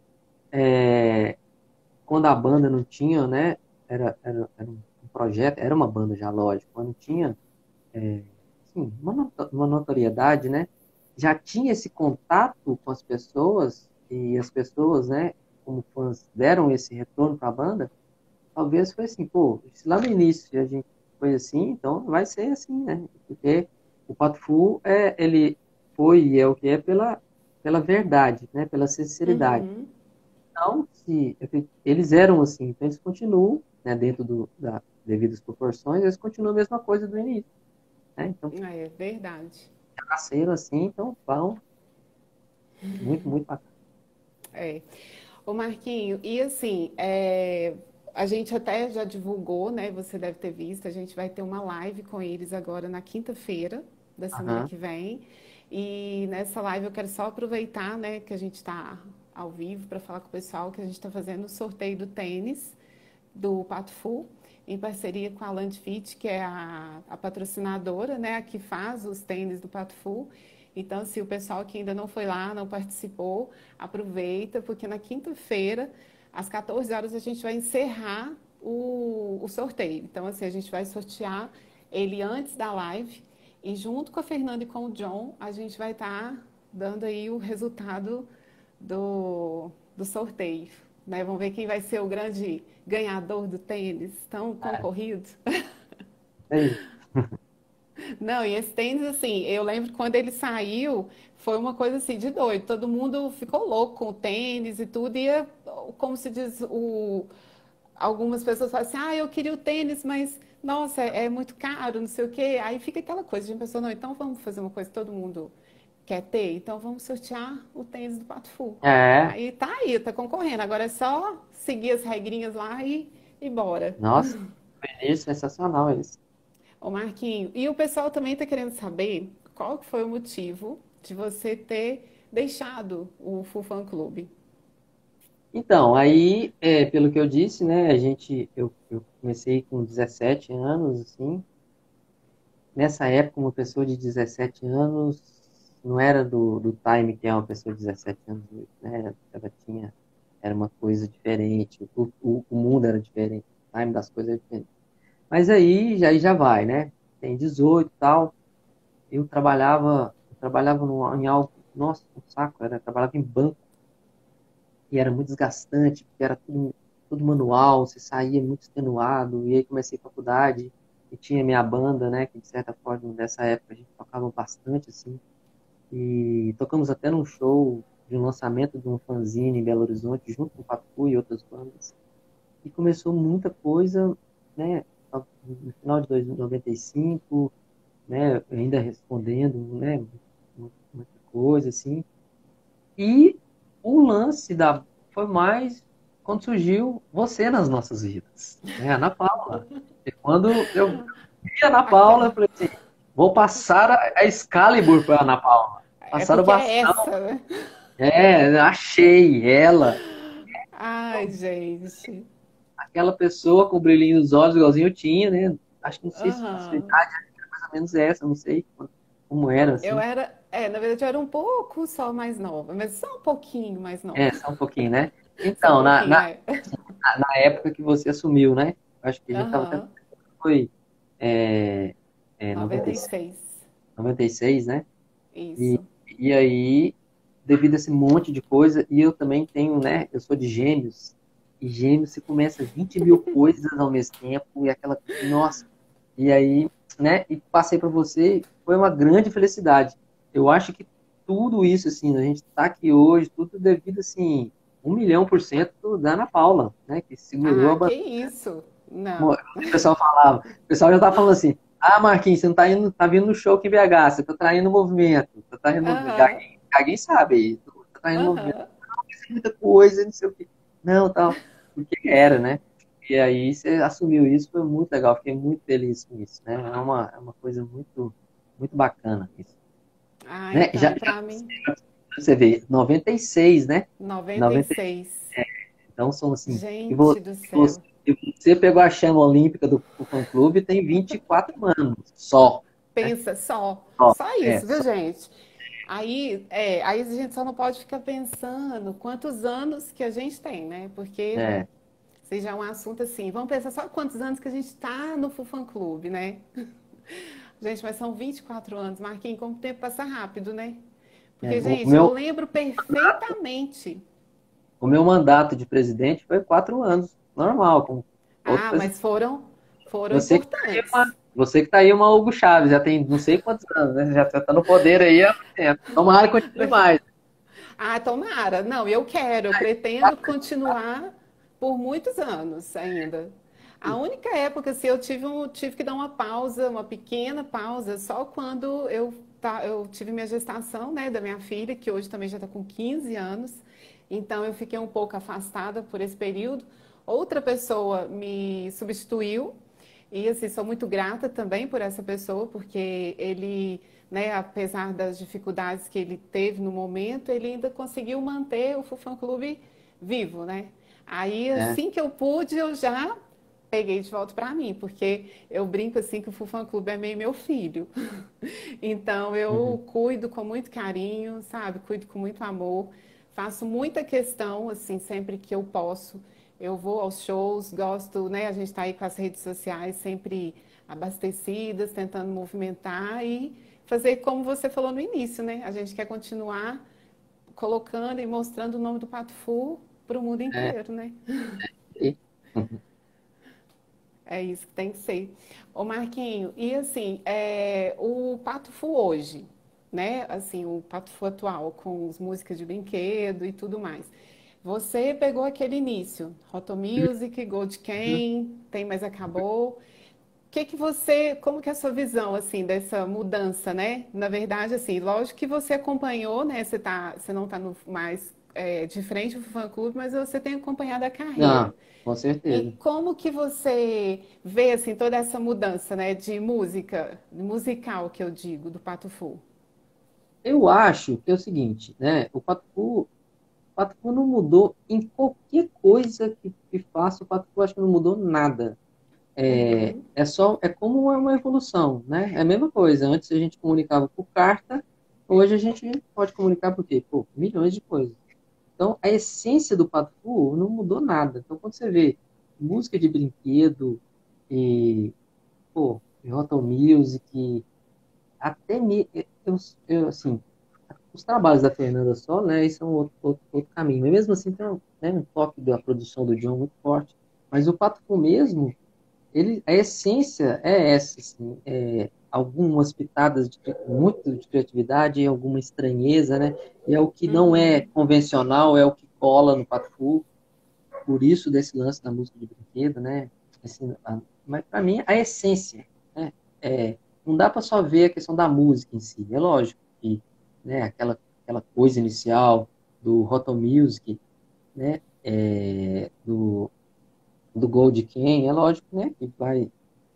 quando a banda não tinha, né, era um projeto, era uma banda já, lógico, mas não tinha, assim, uma notoriedade, né, já tinha esse contato com as pessoas, e as pessoas, né, como fãs, deram esse retorno para a banda. Talvez foi assim, pô, se lá no início a gente foi assim, então vai ser assim, né? Porque o Pato Fu, ele foi e é o que é pela verdade, né? Pela sinceridade. Uhum. Então, se eles eram assim, então eles continuam, né? Dentro das devidas proporções, eles continuam a mesma coisa do início, né? Então, É verdade. já nasceram assim, então vão muito, muito bacana. É. Ô Marquinho, e assim, A gente até já divulgou, né? Você deve ter visto. A gente vai ter uma live com eles agora na quinta-feira da semana Aham. que vem. E nessa live eu quero só aproveitar, né, que a gente está ao vivo para falar com o pessoal que a gente está fazendo o sorteio do tênis do Pato Fu, em parceria com a Land Fit, que é a patrocinadora, né, a que faz os tênis do Pato Fu. Então, se o pessoal que ainda não foi lá, não participou, aproveita, porque na quinta-feira, às 14 horas, a gente vai encerrar o sorteio. Então, assim, a gente vai sortear ele antes da live e junto com a Fernanda e com o John, a gente vai estar dando aí o resultado do sorteio, né? Vamos ver quem vai ser o grande ganhador do tênis, tão É, concorrido. é isso. Não, e esse tênis, assim, eu lembro que quando ele saiu, foi uma coisa assim de doido. Todo mundo ficou louco com o tênis e tudo. Como se diz, algumas pessoas falam assim, ah, eu queria o tênis, mas, nossa, é muito caro, não sei o quê. Aí fica aquela coisa de uma pessoa, não, então vamos fazer uma coisa que todo mundo quer ter, então vamos sortear o tênis do Pato Fu. É, Aí, tá concorrendo. Agora é só seguir as regrinhas lá e bora. nossa, foi sensacional isso. Ô Marquinho, e o pessoal também está querendo saber qual que foi o motivo de você ter deixado o Full Fan Clube. Então, aí, pelo que eu disse, né, eu comecei com 17 anos, assim. Nessa época, uma pessoa de 17 anos não era do time que é uma pessoa de 17 anos hoje, né? Era uma coisa diferente, o mundo era diferente, o time das coisas era diferente. Mas aí já vai, né? Tem 18 e tal. Eu trabalhava em algo, nossa, um saco, eu trabalhava em banco e era muito desgastante, porque era tudo manual, você saía muito extenuado, e aí comecei a faculdade e tinha minha banda, né, que de certa forma nessa época a gente tocava bastante, assim, e tocamos até num show de um lançamento de um fanzine em Belo Horizonte, junto com o Papu e outras bandas, e começou muita coisa, né, no final de 95, né, ainda respondendo, né, muita coisa, assim, e o lance foi mais quando surgiu você nas nossas vidas, né? A Ana Paula. E quando eu vi a Ana Paula, eu Aquela- falei assim, vou passar a Excalibur para a Ana Paula. É Passar o porque é bastão. essa, né? Achei ela, Ai, gente. aquela pessoa com brilhinho nos olhos, igualzinho eu tinha, né? Acho que não sei se a sua Aham. idade era mais ou menos essa, não sei como era, Eu assim. era, na verdade, eu era um pouco só mais nova, mas só um pouquinho mais nova. Só um pouquinho, né? Só um Então, pouquinho, é. na época que você assumiu, né? Acho que a gente estava tendo Aham. foi é, 96, 96. 96, né? E, Isso. e aí, devido a esse monte de coisa, e eu também tenho, né? Eu sou de Gêmeos, e Gêmeos você começa 20 mil coisas ao mesmo tempo, e aquela, nossa, e aí, né? E passei para você, foi uma grande felicidade. Eu acho que tudo isso, assim, a gente está aqui hoje, tudo devido, assim, 1 milhão% da Ana Paula, né? Que segurou Ah, a que isso? o Não. pessoal falava, o pessoal já tava falando assim, ah, Marquinhos, você não tá indo, tá vindo no show aqui em BH, você tá traindo o movimento, tá traindo o movimento. Aham, Gaguinho sabe aí, tá traindo o movimento, aham. isso é muita coisa, não sei o quê. Não, tal, porque era, né? E aí você assumiu isso, foi muito legal, fiquei muito feliz com isso, né? É uma coisa muito bacana isso. Ah, Né? Já, então, para mim, você vê, 96, né? 90, 96. então são assim, e você, Gente do e você, céu. e você pegou a chama olímpica do fã-clube tem 24 anos só, né? Pensa só. Só, Só isso, viu, só. gente? Aí a gente só não pode ficar pensando quantos anos que a gente tem, né? Porque É, se já é um assunto assim, vamos pensar só quantos anos que a gente está no Fufan Clube, né? Gente, mas são 24 anos, Marquinhos, como o tempo passa rápido, né? é. Porque, gente, eu lembro perfeitamente. O meu mandato de presidente foi 4 anos, normal, como outro Ah, presidente. mas foram Você que tá aí importantes. você que tá aí uma Hugo Chávez, já tem não sei quantos anos, né? Já tá no poder aí há muito tempo. Tomara que continue mais. Ah, tomara. Não, eu pretendo continuar por muitos anos ainda. A única época, assim, tive que dar uma pausa, uma pequena pausa, só quando eu tive minha gestação, né, da minha filha, que hoje também já está com 15 anos. Então, eu fiquei um pouco afastada por esse período. outra pessoa me substituiu. E assim, sou muito grata também por essa pessoa, porque ele, né, apesar das dificuldades que ele teve no momento, ele ainda conseguiu manter o Fufã Clube vivo, né? Aí, É. assim que eu pude, eu já peguei de volta para mim, porque eu brinco assim que o Fufã Clube é meio meu filho. Então, Uhum. eu cuido com muito carinho, sabe? Cuido com muito amor. Faço muita questão, assim, sempre que eu posso. Eu vou aos shows, gosto, né? A gente está aí com as redes sociais sempre abastecidas, tentando movimentar e fazer como você falou no início, né? A gente quer continuar colocando e mostrando o nome do Pato Fu para o mundo É. inteiro, né? E- Uhum. É isso que tem que ser. Ô Marquinho, e assim, o Pato Fu hoje, né? Assim, o Pato Fu atual, com as músicas de brinquedo e tudo mais. Você pegou aquele início, Roto Music, Gold Uhum. Can, Tem Mas Acabou. Que você, como que é a sua visão, assim, dessa mudança, né? Na verdade, assim, lógico que você acompanhou, né? Você não está mais de frente do fã-clube, mas você tem acompanhado a carreira. Não, com E certeza. como que você vê assim toda essa mudança, né, de música, musical que eu digo, do Pato Fu? Eu acho que é o seguinte, né? O Pato Fu não mudou em qualquer coisa que faça, o Pato Fu acho que não mudou nada. Uhum, É só, é como uma evolução, né? É a mesma coisa. Antes a gente comunicava por carta, hoje a gente pode comunicar por quê? Pô, milhões de coisas. Então, a essência do Pato Fu não mudou nada. Então, quando você vê música de brinquedo e, pô, Rotal Music, até assim, os trabalhos da Fernanda Só, né, isso é um outro caminho. Mas mesmo assim, tem um toque da produção do John muito forte. Mas o Pato Fu mesmo, a essência é essa, assim, algumas pitadas muito de criatividade, alguma estranheza, né? E é o que não é uhum, convencional, é o que cola no Pato Fu, por isso desse lance da música de brinquedo, né? Mas para mim a essência, né? Não dá para só ver a questão da música em si. É lógico que, né? Aquela coisa inicial do Rotom Music, né? Do Gold Ken, é lógico, né? Que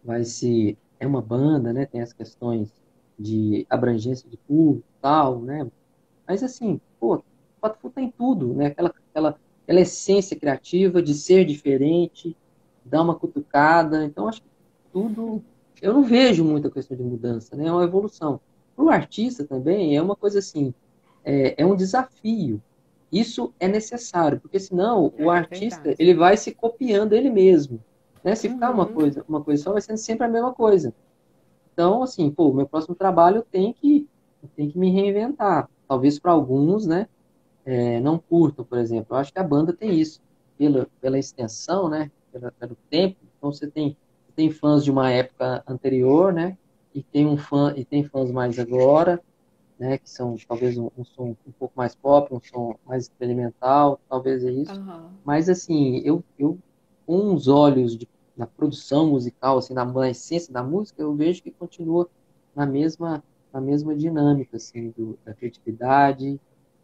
vai se é uma banda, né? Tem as questões de abrangência de público, e tal, né? Mas assim, pô, o Pato Fu tem tudo, né? Aquela essência criativa de ser diferente, dar uma cutucada. Então, acho que tudo. Eu não vejo muita questão de mudança, né? É uma evolução. Para o artista também é uma coisa assim, é um desafio. Isso é necessário, porque senão o é artista verdade. ele vai se copiando ele mesmo, né? Se ficar Uhum, uma coisa só, vai sendo sempre a mesma coisa. Então, assim, pô, o meu próximo trabalho eu tenho que me reinventar. Talvez para alguns, né, não curtam, por exemplo. Eu acho que a banda tem isso, pela extensão, né, pelo tempo. Então, você tem fãs de uma época anterior, né, e tem fãs mais agora, né, que são talvez um som um pouco mais pop, um som mais experimental, talvez é isso. aham, Mas, assim, eu com os olhos na produção musical, assim, na essência da música, eu vejo que continua na mesma, na mesma dinâmica, assim, da criatividade,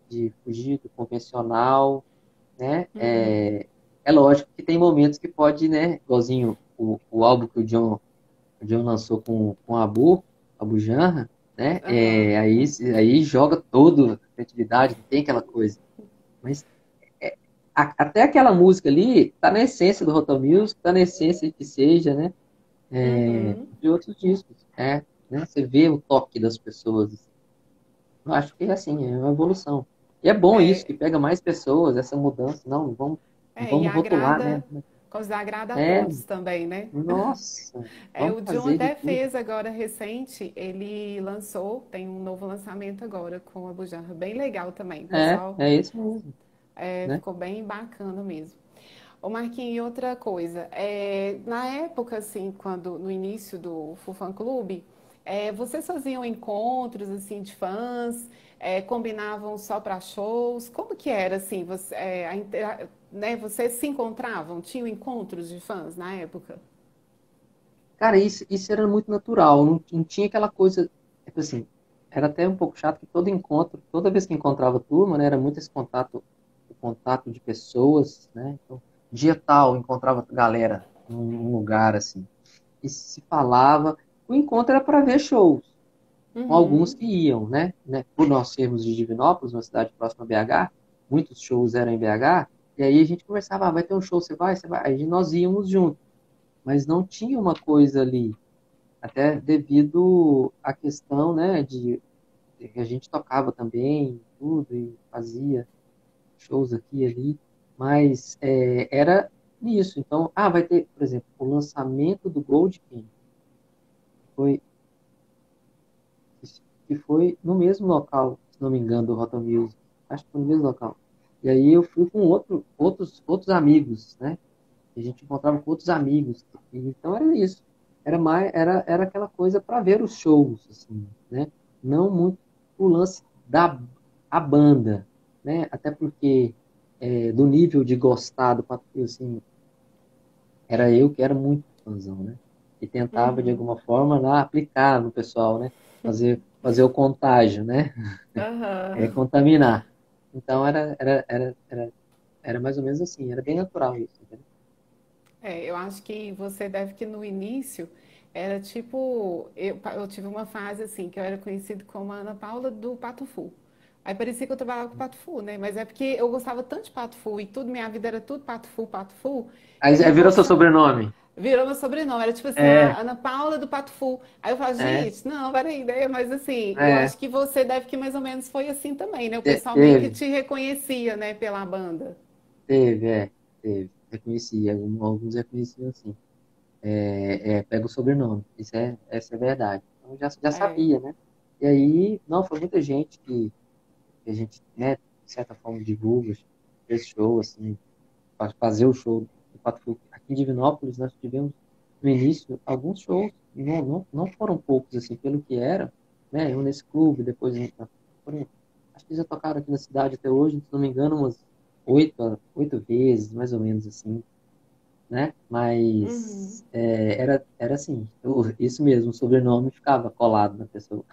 de fugir do convencional, né? uhum, É lógico que tem momentos que pode, né? Igualzinho o álbum que o John lançou com Abu Janra, né? aham. Aí joga todo a criatividade, não tem aquela coisa. Mas é, até aquela música ali tá na essência do Rotom Music, tá na essência de que seja, né? Uhum. De outros discos. Né? Você vê o toque das pessoas. Eu acho que assim, é uma evolução. E é bom isso, que É, pega mais pessoas, essa mudança. Não e vamos rotular, né? agrada, agrada a É, todos também, né? nossa, vamos O John fazer de até tudo. fez agora recente, ele lançou, tem um novo lançamento agora com a Bujanra, bem legal também, pessoal. É isso mesmo, né? Ficou bem bacana mesmo. Ô Marquinhos, e outra coisa, na época, assim, quando no início do Fufan Clube, vocês faziam encontros, assim, de fãs, combinavam só para shows, como que era, assim, né, vocês se encontravam, tinham encontros de fãs na época? Cara, isso era muito natural, não tinha aquela coisa, tipo assim, era até um pouco chato que todo encontro, toda vez que encontrava turma, né, era muito esse contato, o contato de pessoas, né? Então, dia tal, encontrava galera num lugar assim, e se falava, o encontro era para ver shows, com alguns Uhum. que iam, né? Por nós sermos de Divinópolis, uma cidade próxima a BH, muitos shows eram em BH, e aí a gente conversava, vai ter um show, você vai? Aí nós íamos juntos, mas não tinha uma coisa ali, até devido à questão, né, de que a gente tocava também, tudo, e fazia shows aqui e ali, mas era nisso. Então, vai ter, por exemplo, o lançamento do Gold King, foi, que foi no mesmo local, se não me engano, do Rotom Music. Acho que foi no mesmo local. E aí eu fui com outros amigos, né? E a gente encontrava com outros amigos. E, então era isso. Era aquela coisa para ver os shows, assim, né? Não muito o lance da a banda, né? Até porque do nível de gostar do Pato Fu, assim, era eu que era muito fãzão, né? E tentava, de Uhum. alguma forma, lá, aplicar no pessoal, né? Fazer o contágio, né? Aham. Contaminar. Então era mais ou menos assim, era bem natural isso, entendeu? Eu acho que você deve que no início era tipo, eu tive uma fase assim, que eu era conhecida como a Ana Paula do Pato Fu. Aí parecia que eu trabalhava com Pato Fu, né? Mas é porque eu gostava tanto de Pato Fu e tudo, minha vida era tudo Pato Fu, que Aí, a minha virou seu profissão sobrenome. virou meu sobrenome. Era tipo assim, É, a Ana Paula do Pato Fu. Aí eu falo, é, gente, não, peraí, né? Mas assim, eu é. acho que você deve que mais ou menos foi assim também, né? O pessoal meio que Teve, te reconhecia, né, pela banda. teve, teve. Reconheci, alguns reconheciam assim. Pega o sobrenome, essa é verdade. Então já É. sabia, né? E aí, não, foi muita gente que a gente, né, de certa forma, divulga esse show, assim, para fazer o show do Pato Fu. Aqui em Divinópolis, nós tivemos, no início, alguns shows, não foram poucos, assim, pelo que era, né? Eu nesse clube, depois, foram, acho que já tocaram aqui na cidade até hoje, se não me engano, umas oito vezes, mais ou menos, assim, né? Uhum. Mas era assim, isso mesmo, o sobrenome ficava colado na pessoa.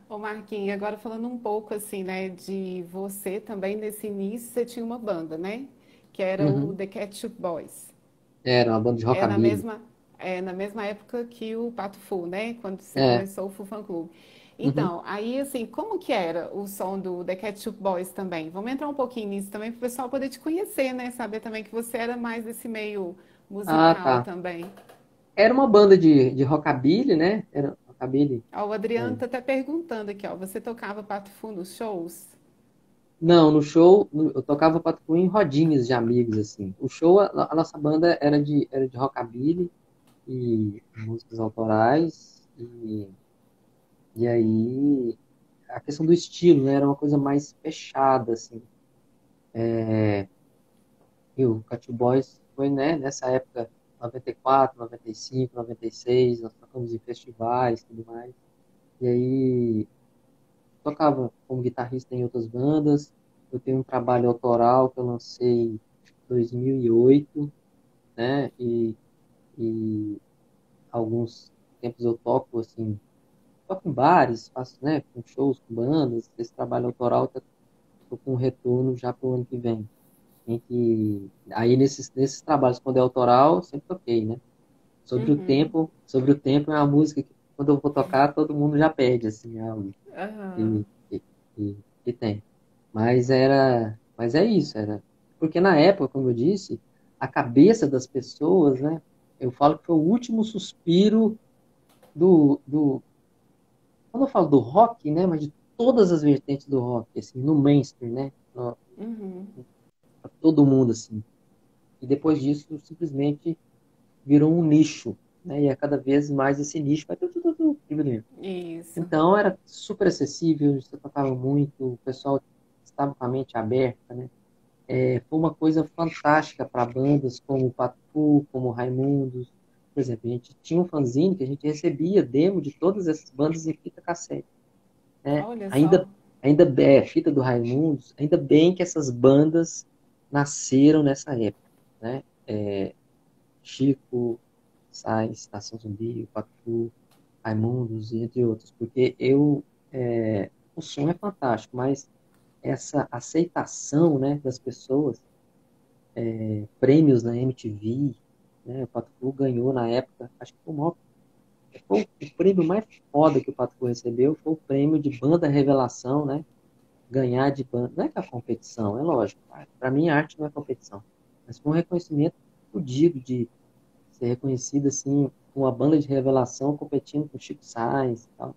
Ô Marquinhos, agora falando um pouco assim, né, de você também nesse início, você tinha uma banda, né? Que era o Uhum. The Ketchup Boys. Era uma banda de É na rockabilly. mesma, na mesma época que o Pato Fu, né? Quando você É. começou o Fu Fan Clube. Uhum. Então, aí assim, como que era o som do The Ketchup Boys também? Vamos entrar um pouquinho nisso também para o pessoal poder te conhecer, né? Saber também que você era mais desse meio Ah, musical tá. também. Era uma banda de rockabilly, né? Era rockabilly. Ó, o Adriano É. tá até perguntando aqui, ó, você tocava Pato Fu nos shows? Não, no show, eu tocava patrulha em rodinhas de amigos, assim. O show, a nossa banda era de rockabilly e músicas autorais. E aí, a questão do estilo, né? Era uma coisa mais fechada, assim. E o Cat Boys foi, né, nessa época, 94, 95, 96, nós tocamos em festivais e tudo mais. E aí, tocava como guitarrista em outras bandas. Eu tenho um trabalho autoral que eu lancei em 2008, né? E alguns tempos eu toco, assim, toco em bares, faço, né, com shows, com bandas. Esse trabalho autoral estou com um retorno já para o ano que vem. Em que, aí nesses trabalhos, quando é autoral, eu sempre toquei, né? Uhum. Sobre o tempo é uma música que quando eu vou tocar, todo mundo já pede, assim, é algo Aham. que, que, que tem. Mas é isso, era. Porque na época, como eu disse, a cabeça das pessoas, né? Eu falo que foi o último suspiro do quando eu falo do rock, né? Mas de todas as vertentes do rock, assim, no mainstream, né? Uhum. Pra todo mundo, assim. E depois disso, simplesmente virou um nicho, né? E a cada vez mais esse nicho vai tudo. Isso. Então era super acessível, você tocava muito, o pessoal estava com a mente aberta, né? Foi uma coisa fantástica para bandas como o Patu, como o Raimundos. Por exemplo, a gente tinha um fanzine que a gente recebia demo de todas essas bandas em fita cassete, né? Olha só. Ainda fita do Raimundos, ainda bem que essas bandas nasceram nessa época, né? Chico, Sainz, Estação Zumbi, o Patu, Raimundos e entre outros, porque o som é fantástico, mas essa aceitação, né, das pessoas prêmios na MTV, né? O Pato Fu ganhou na época, acho que foi o prêmio mais foda que o Pato Fu recebeu, foi o prêmio de banda revelação, né? Ganhar de banda, não é que é competição, é lógico, para mim arte não é competição, mas foi um reconhecimento fodido de ser reconhecido assim, com uma banda de revelação competindo com Chico Sainz e tal.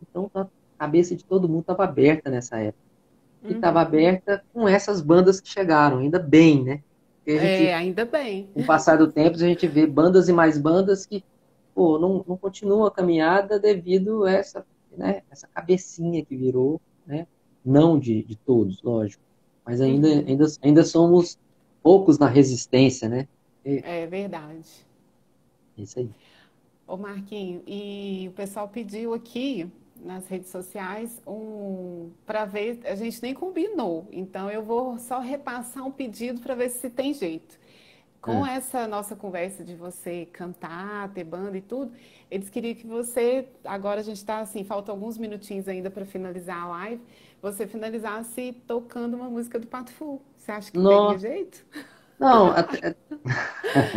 Então a cabeça de todo mundo estava aberta nessa época. E estava Uhum. aberta com essas bandas que chegaram, ainda bem, né? Porque a gente, É, ainda bem. com o passar do tempo, a gente vê bandas e mais bandas que, pô, não continua a caminhada devido a essa, né, essa cabecinha que virou, né? Não de todos, lógico. Mas Uhum. ainda somos poucos na resistência, né? É verdade. É isso aí. Ô Marquinho, e o pessoal pediu aqui nas redes sociais para ver, a gente nem combinou, então eu vou só repassar um pedido para ver se tem jeito. Com Ah, essa nossa conversa de você cantar, ter banda e tudo, eles queriam que você, agora a gente está assim, faltam alguns minutinhos ainda para finalizar a live, você finalizasse tocando uma música do Pato Fu. Você acha que teria nossa, jeito? não,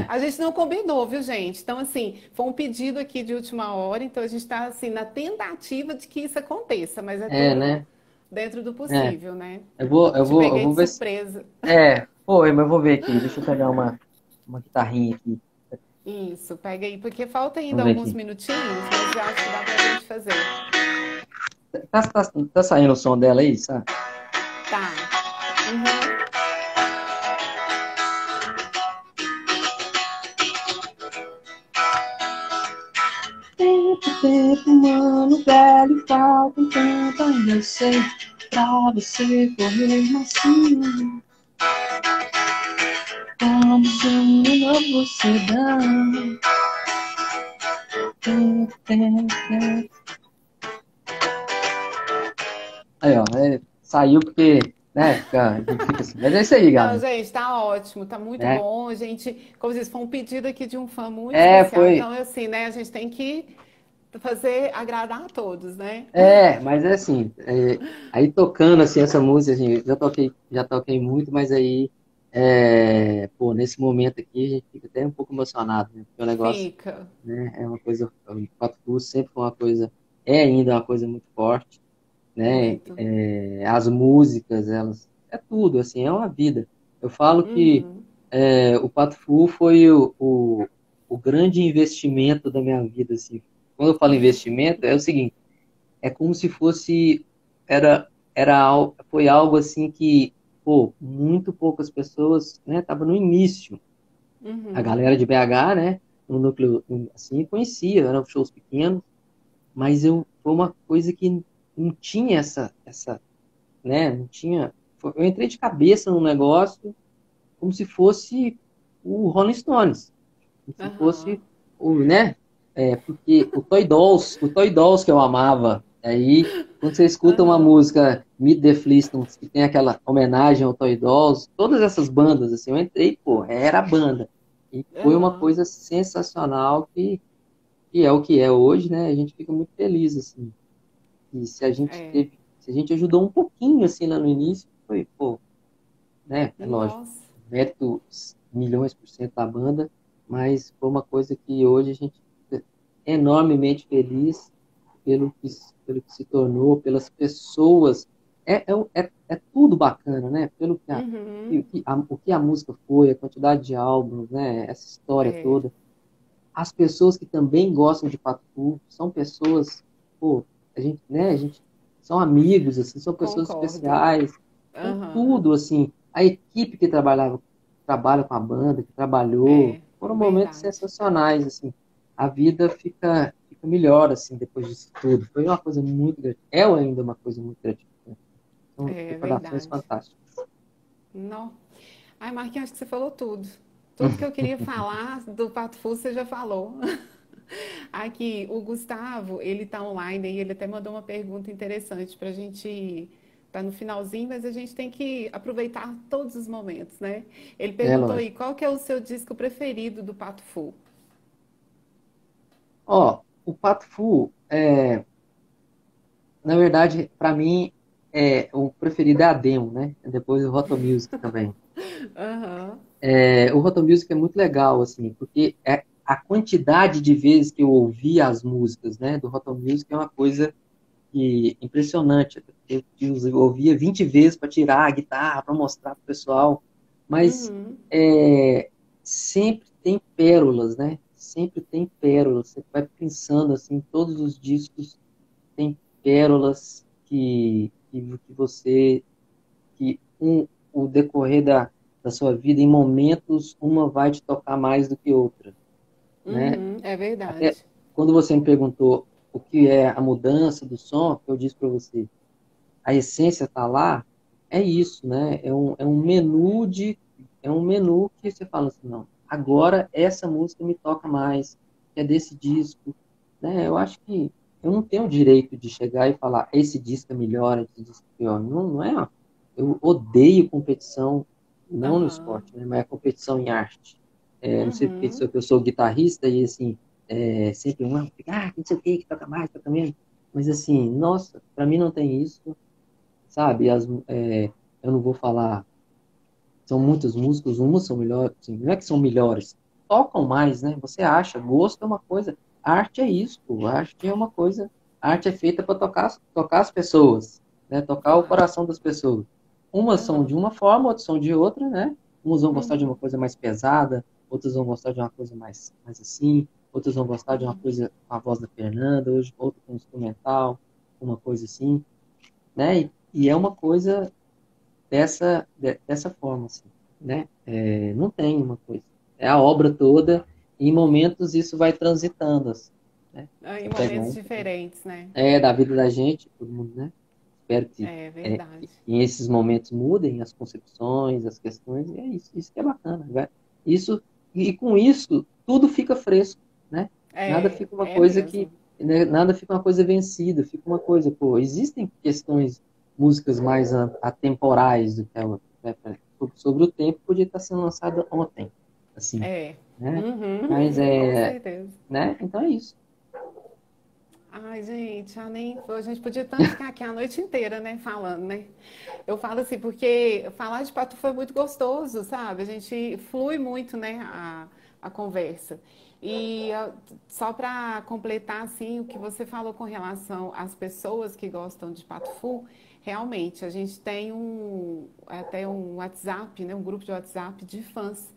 A gente não combinou, viu, gente? Então, assim, foi um pedido aqui de última hora, então a gente está, assim, na tentativa de que isso aconteça, mas é tudo né? dentro do É, possível, né? Te eu peguei vou de ver se. surpresa. Foi, mas eu vou ver aqui. Deixa eu pegar uma guitarrinha aqui. Isso, pega aí, porque falta ainda Vamos ver alguns aqui. minutinhos, mas eu acho que dá pra gente fazer. Tá saindo o som dela aí, sabe? Tá. Uhum. Tempo, mano, velho, falta um tempo, ainda eu sei, pra você correr macio. Como se um novo sedã. Aí, ó, saiu porque, né, a gente fica assim. Mas é isso aí, Não, galera. gente, tá ótimo, tá muito Né? bom. Gente, como eu disse, foi um pedido aqui de um fã muito especial. Foi. Então, assim, né, a gente tem que fazer agradar a todos, né? Mas é assim, aí tocando assim essa música, assim, já toquei muito, mas aí, pô, nesse momento aqui a gente fica até um pouco emocionado, né? Porque o negócio, Fica. né, é uma coisa, o Pato Fu sempre foi uma coisa, é ainda uma coisa muito forte, né? Muito. As músicas, elas, é tudo, assim, é uma vida. Eu falo que Uhum. o Pato Fu foi o grande investimento da minha vida, assim. Quando eu falo investimento, é o seguinte, é como se fosse foi algo assim que pô, muito poucas pessoas, né, tava no início. A Uhum. galera de BH, né, no núcleo assim conhecia, eram shows pequenos, mas eu foi uma coisa que não tinha essa, né, não tinha, eu entrei de cabeça no negócio como se fosse o Rolling Stones, como se Aham. fosse né? Porque o Toy Dolls que eu amava, aí quando você escuta uma Aham. música Meet the Flintstones, que tem aquela homenagem ao Toy Dolls, todas essas bandas, assim, eu entrei, pô, era a banda. E foi uma Aham. coisa sensacional que é o que é hoje, né? A gente fica muito feliz, assim. E É. se a gente ajudou um pouquinho, assim, lá no início, foi, pô, né? É lógico, Nossa. mérito milhões por cento da banda, mas foi uma coisa que hoje a gente fica enormemente feliz pelo que se tornou, pelas pessoas. É tudo bacana, né? Pelo Uhum. o que a música foi, a quantidade de álbuns, né? Essa história É. toda. As pessoas que também gostam de Pato Fu são pessoas, pô, a gente são amigos, assim, são pessoas Concordo. especiais, então Aham. tudo, assim, a equipe que trabalha com a banda, que trabalhou, É. foram momentos Verdade. sensacionais, assim, a vida fica melhor, assim, depois disso tudo, foi uma coisa muito gratificante, é ainda uma coisa muito gratificante, são É recordações verdade. fantásticas. Não. Ai, Marquinhos, acho que você falou tudo. Tudo que eu queria falar do Pato Fu, você já falou. Aqui, o Gustavo, ele tá online e ele até mandou uma pergunta interessante para a gente. Tá no finalzinho, mas a gente tem que aproveitar todos os momentos, né? Ele É perguntou aí, lógico. qual que é o seu disco preferido do Pato Fu? Ó, o Pato Fu, na verdade, para mim, o preferido é a demo, né? Depois o Roto Music também. Aham. O Rotom Music é muito legal, assim, porque a quantidade de vezes que eu ouvi as músicas, né, do Rotom Music é uma coisa impressionante. Eu ouvia 20 vezes para tirar a guitarra, para mostrar para o pessoal, mas Uhum. é, sempre tem pérolas, né? Sempre tem pérolas. Você vai pensando assim, todos os discos tem pérolas que você, o decorrer da sua vida, em momentos, uma vai te tocar mais do que outra, né? Uhum. É Até verdade. quando você me perguntou o que é a mudança do som, eu disse para você, a essência está lá, é isso, né? É um menu que você fala assim, não, agora essa música me toca mais, que é desse disco, né? Eu acho que eu não tenho o direito de chegar e falar, esse disco é melhor, esse disco é pior. Não, não é, ó. Eu odeio competição, não no Aham. esporte, né? Mas a competição em arte. Não sei porque Uhum. eu sou guitarrista e assim, sempre não sei o que toca mais, toca menos. Mas assim, nossa, para mim não tem isso, sabe? Eu não vou falar, são muitos músicos, umas são melhores, assim, não é que são melhores, tocam mais, né? Você acha, gosto é uma coisa, arte é isso, pô, arte é uma coisa, arte é feita para tocar as pessoas, né? Tocar o Claro. coração das pessoas. Umas são de Aham. uma forma, outras são de outra, né? Umas vão gostar de uma Uhum. coisa mais pesada, outras vão gostar de uma coisa mais assim, outras vão gostar de uma Uhum. coisa com a voz da Fernanda, hoje outra com instrumental, uma coisa assim, né? E é uma coisa dessa forma, assim, né? Não tem uma coisa. É a obra toda, e em momentos isso vai transitando, assim, né? Ah, em Você pega momentos um, diferentes, né? da vida da gente, todo mundo, né? Espero que É é, verdade. em esses momentos mudem as concepções, as questões, e é isso que é bacana, né? Isso, e com isso, tudo fica fresco, né? Nada É, fica uma é coisa que, mesmo. né, nada fica uma coisa vencida, fica uma coisa, pô, existem questões, músicas mais atemporais do que a outra, né? Sobre o tempo podia estar sendo lançada ontem, assim, É. né? Uhum. Mas Com certeza. né? Então é isso. Ai, gente, a gente podia tanto ficar aqui a noite inteira, né, falando, né? Eu falo assim, porque falar de Pato foi muito gostoso, sabe? A gente flui muito, né, a conversa. E só para completar, assim, o que você falou com relação às pessoas que gostam de Pato Fu, realmente, a gente tem até um WhatsApp, né, um grupo de WhatsApp de fãs.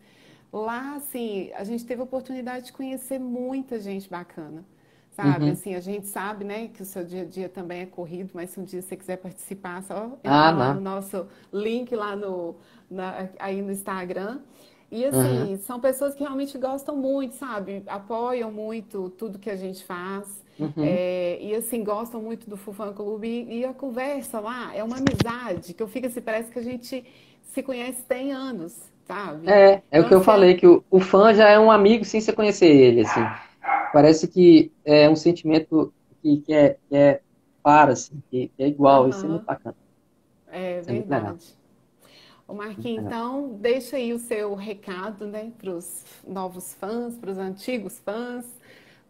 Lá, assim, a gente teve a oportunidade de conhecer muita gente bacana. Sabe, Uhum. assim, a gente sabe, né, que o seu dia a dia também é corrido, mas se um dia você quiser participar, é só Ah, entrar lá no não. nosso link lá aí no Instagram. E Uhum. assim, são pessoas que realmente gostam muito, sabe? Apoiam muito tudo que a gente faz. Uhum. E assim, gostam muito do Fufã Clube. E a conversa lá é uma amizade que eu fico assim, parece que a gente se conhece tem anos, sabe? É o Então, que eu assim, falei, que o fã já é um amigo sem você conhecer ele, assim. Parece que é um sentimento que é para, assim, que é igual, isso é muito aham, bacana. é Isso é muito legal. verdade. Ô Muito Marquinhos, legal. então deixa aí o seu recado, né, para os novos fãs, para os antigos fãs,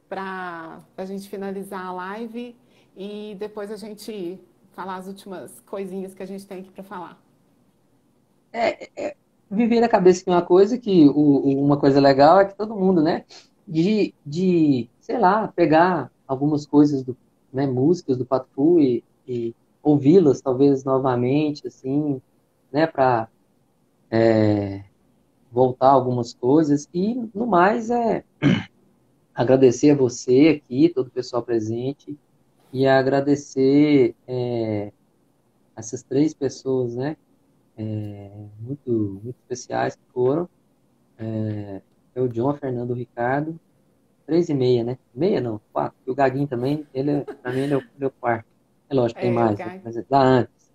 para a gente finalizar a live e depois a gente falar as últimas coisinhas que a gente tem aqui para falar. Viver na cabeça que uma coisa, que uma coisa legal é que todo mundo, né, sei lá, pegar algumas coisas, né, músicas do Pato Fu e ouvi-las, talvez, novamente, assim, né, para voltar algumas coisas. E, no mais, agradecer a você aqui, todo o pessoal presente, e agradecer essas três pessoas, né, muito, muito especiais que foram. É o John, a Fernando, o Ricardo. 3,5, né? Meia não, 4. E o Gaguinho também, pra mim, ele é o quarto. É lógico, tem É, o mais, né? Gai. Mas é da antes.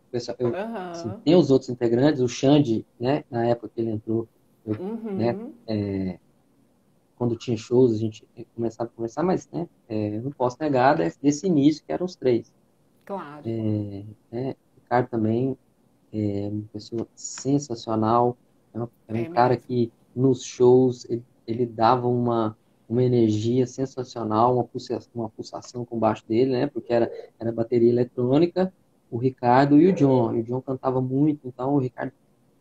Assim, Aham. tem os outros integrantes, o Xande, né? Na época que ele entrou, né? Uhum. Quando tinha shows, a gente começava a conversar, mas, né? Eu não posso negar desse início, que eram os três. Claro. Né? O Ricardo também é uma pessoa sensacional. É um É cara mesmo. que nos shows ele dava uma energia sensacional, uma pulsação com baixo dele, né? Porque era bateria eletrônica, o Ricardo e o John. E o John cantava muito, então o Ricardo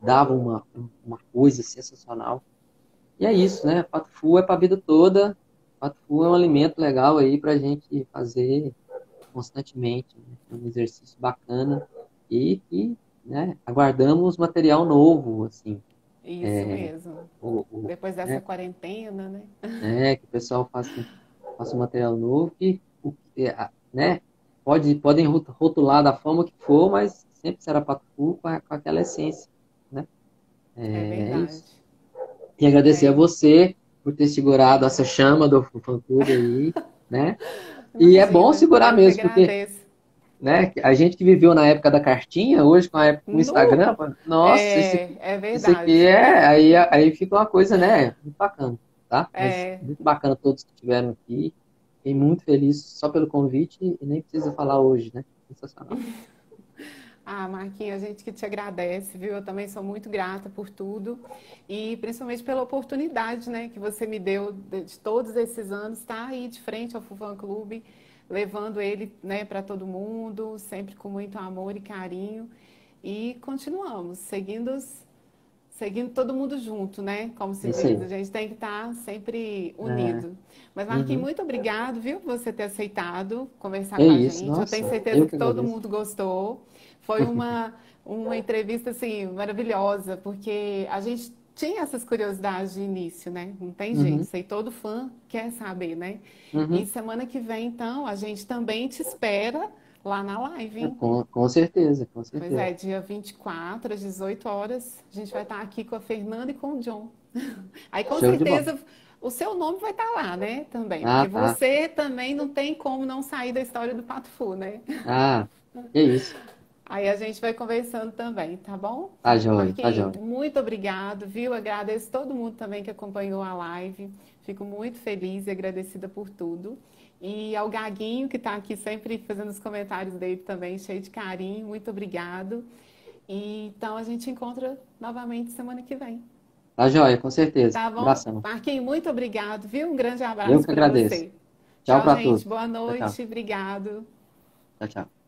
dava uma coisa sensacional. E é isso, né? Pato Fu é para a vida toda. Pato Fu é um alimento legal aí para a gente fazer constantemente, né? É um exercício bacana e né, aguardamos material novo, assim, Isso mesmo. Depois dessa né, quarentena, né? que o pessoal faça um material novo né, podem rotular da forma que for, mas sempre será Pato Fu com aquela essência, né? É É verdade. isso. E agradecer a É, você por ter segurado essa chama do fã-clube aí, né? E é bom imagina, segurar eu que mesmo, porque, agradeço. né, a gente que viveu na época da cartinha, hoje com a época com o Nu! Instagram, nossa, É isso aqui verdade. aí fica uma coisa, né, muito bacana, tá? Mas É. muito bacana todos que estiveram aqui. Fiquei muito feliz só pelo convite e nem precisa falar hoje, né? Sensacional. Ah, Marquinhos, a gente que te agradece, viu? Eu também sou muito grata por tudo e principalmente pela oportunidade, né, que você me deu de todos esses anos estar aí de frente ao Fufã Clube, levando ele, né, para todo mundo, sempre com muito amor e carinho. E continuamos, seguindo todo mundo junto, né? Como É se isso diz, aí. a gente tem que estar sempre É, unido. Mas, Marquinhos, uhum. muito obrigado, viu, por você ter aceitado conversar É com a isso, gente. Eu tenho nossa, certeza eu que que todo agradeço. mundo gostou. Foi uma entrevista, assim, maravilhosa, porque a gente tinha essas curiosidades de início, né? Não tem jeito, Uhum, sei, todo fã quer saber, né? E uhum. semana que vem, então, a gente também te espera lá na live, hein? Com certeza, com Pois certeza. é, dia 24 às 18 horas, a gente vai estar aqui com a Fernanda e com o John. Aí, com Show de bola. certeza, o seu nome vai estar lá, né? Também, Ah, porque tá. você também não tem como não sair da história do Pato Fu, né? Ah, é isso. Aí a gente vai conversando também, tá bom? Tá jóia, tá Marquinhos, jóia. muito obrigado, viu? Agradeço todo mundo também que acompanhou a live. Fico muito feliz e agradecida por tudo. E ao Gaguinho, que está aqui sempre fazendo os comentários dele também, cheio de carinho, muito obrigado. E, então a gente encontra novamente semana que vem. Tá jóia, com certeza. Tá bom? Abração. Marquinhos, muito obrigado, viu? Um grande Eu abraço que para agradeço. você. Tchau Tchau, pra gente. todos. Boa Tchau, tchau. noite. Obrigado. Tchau, tchau.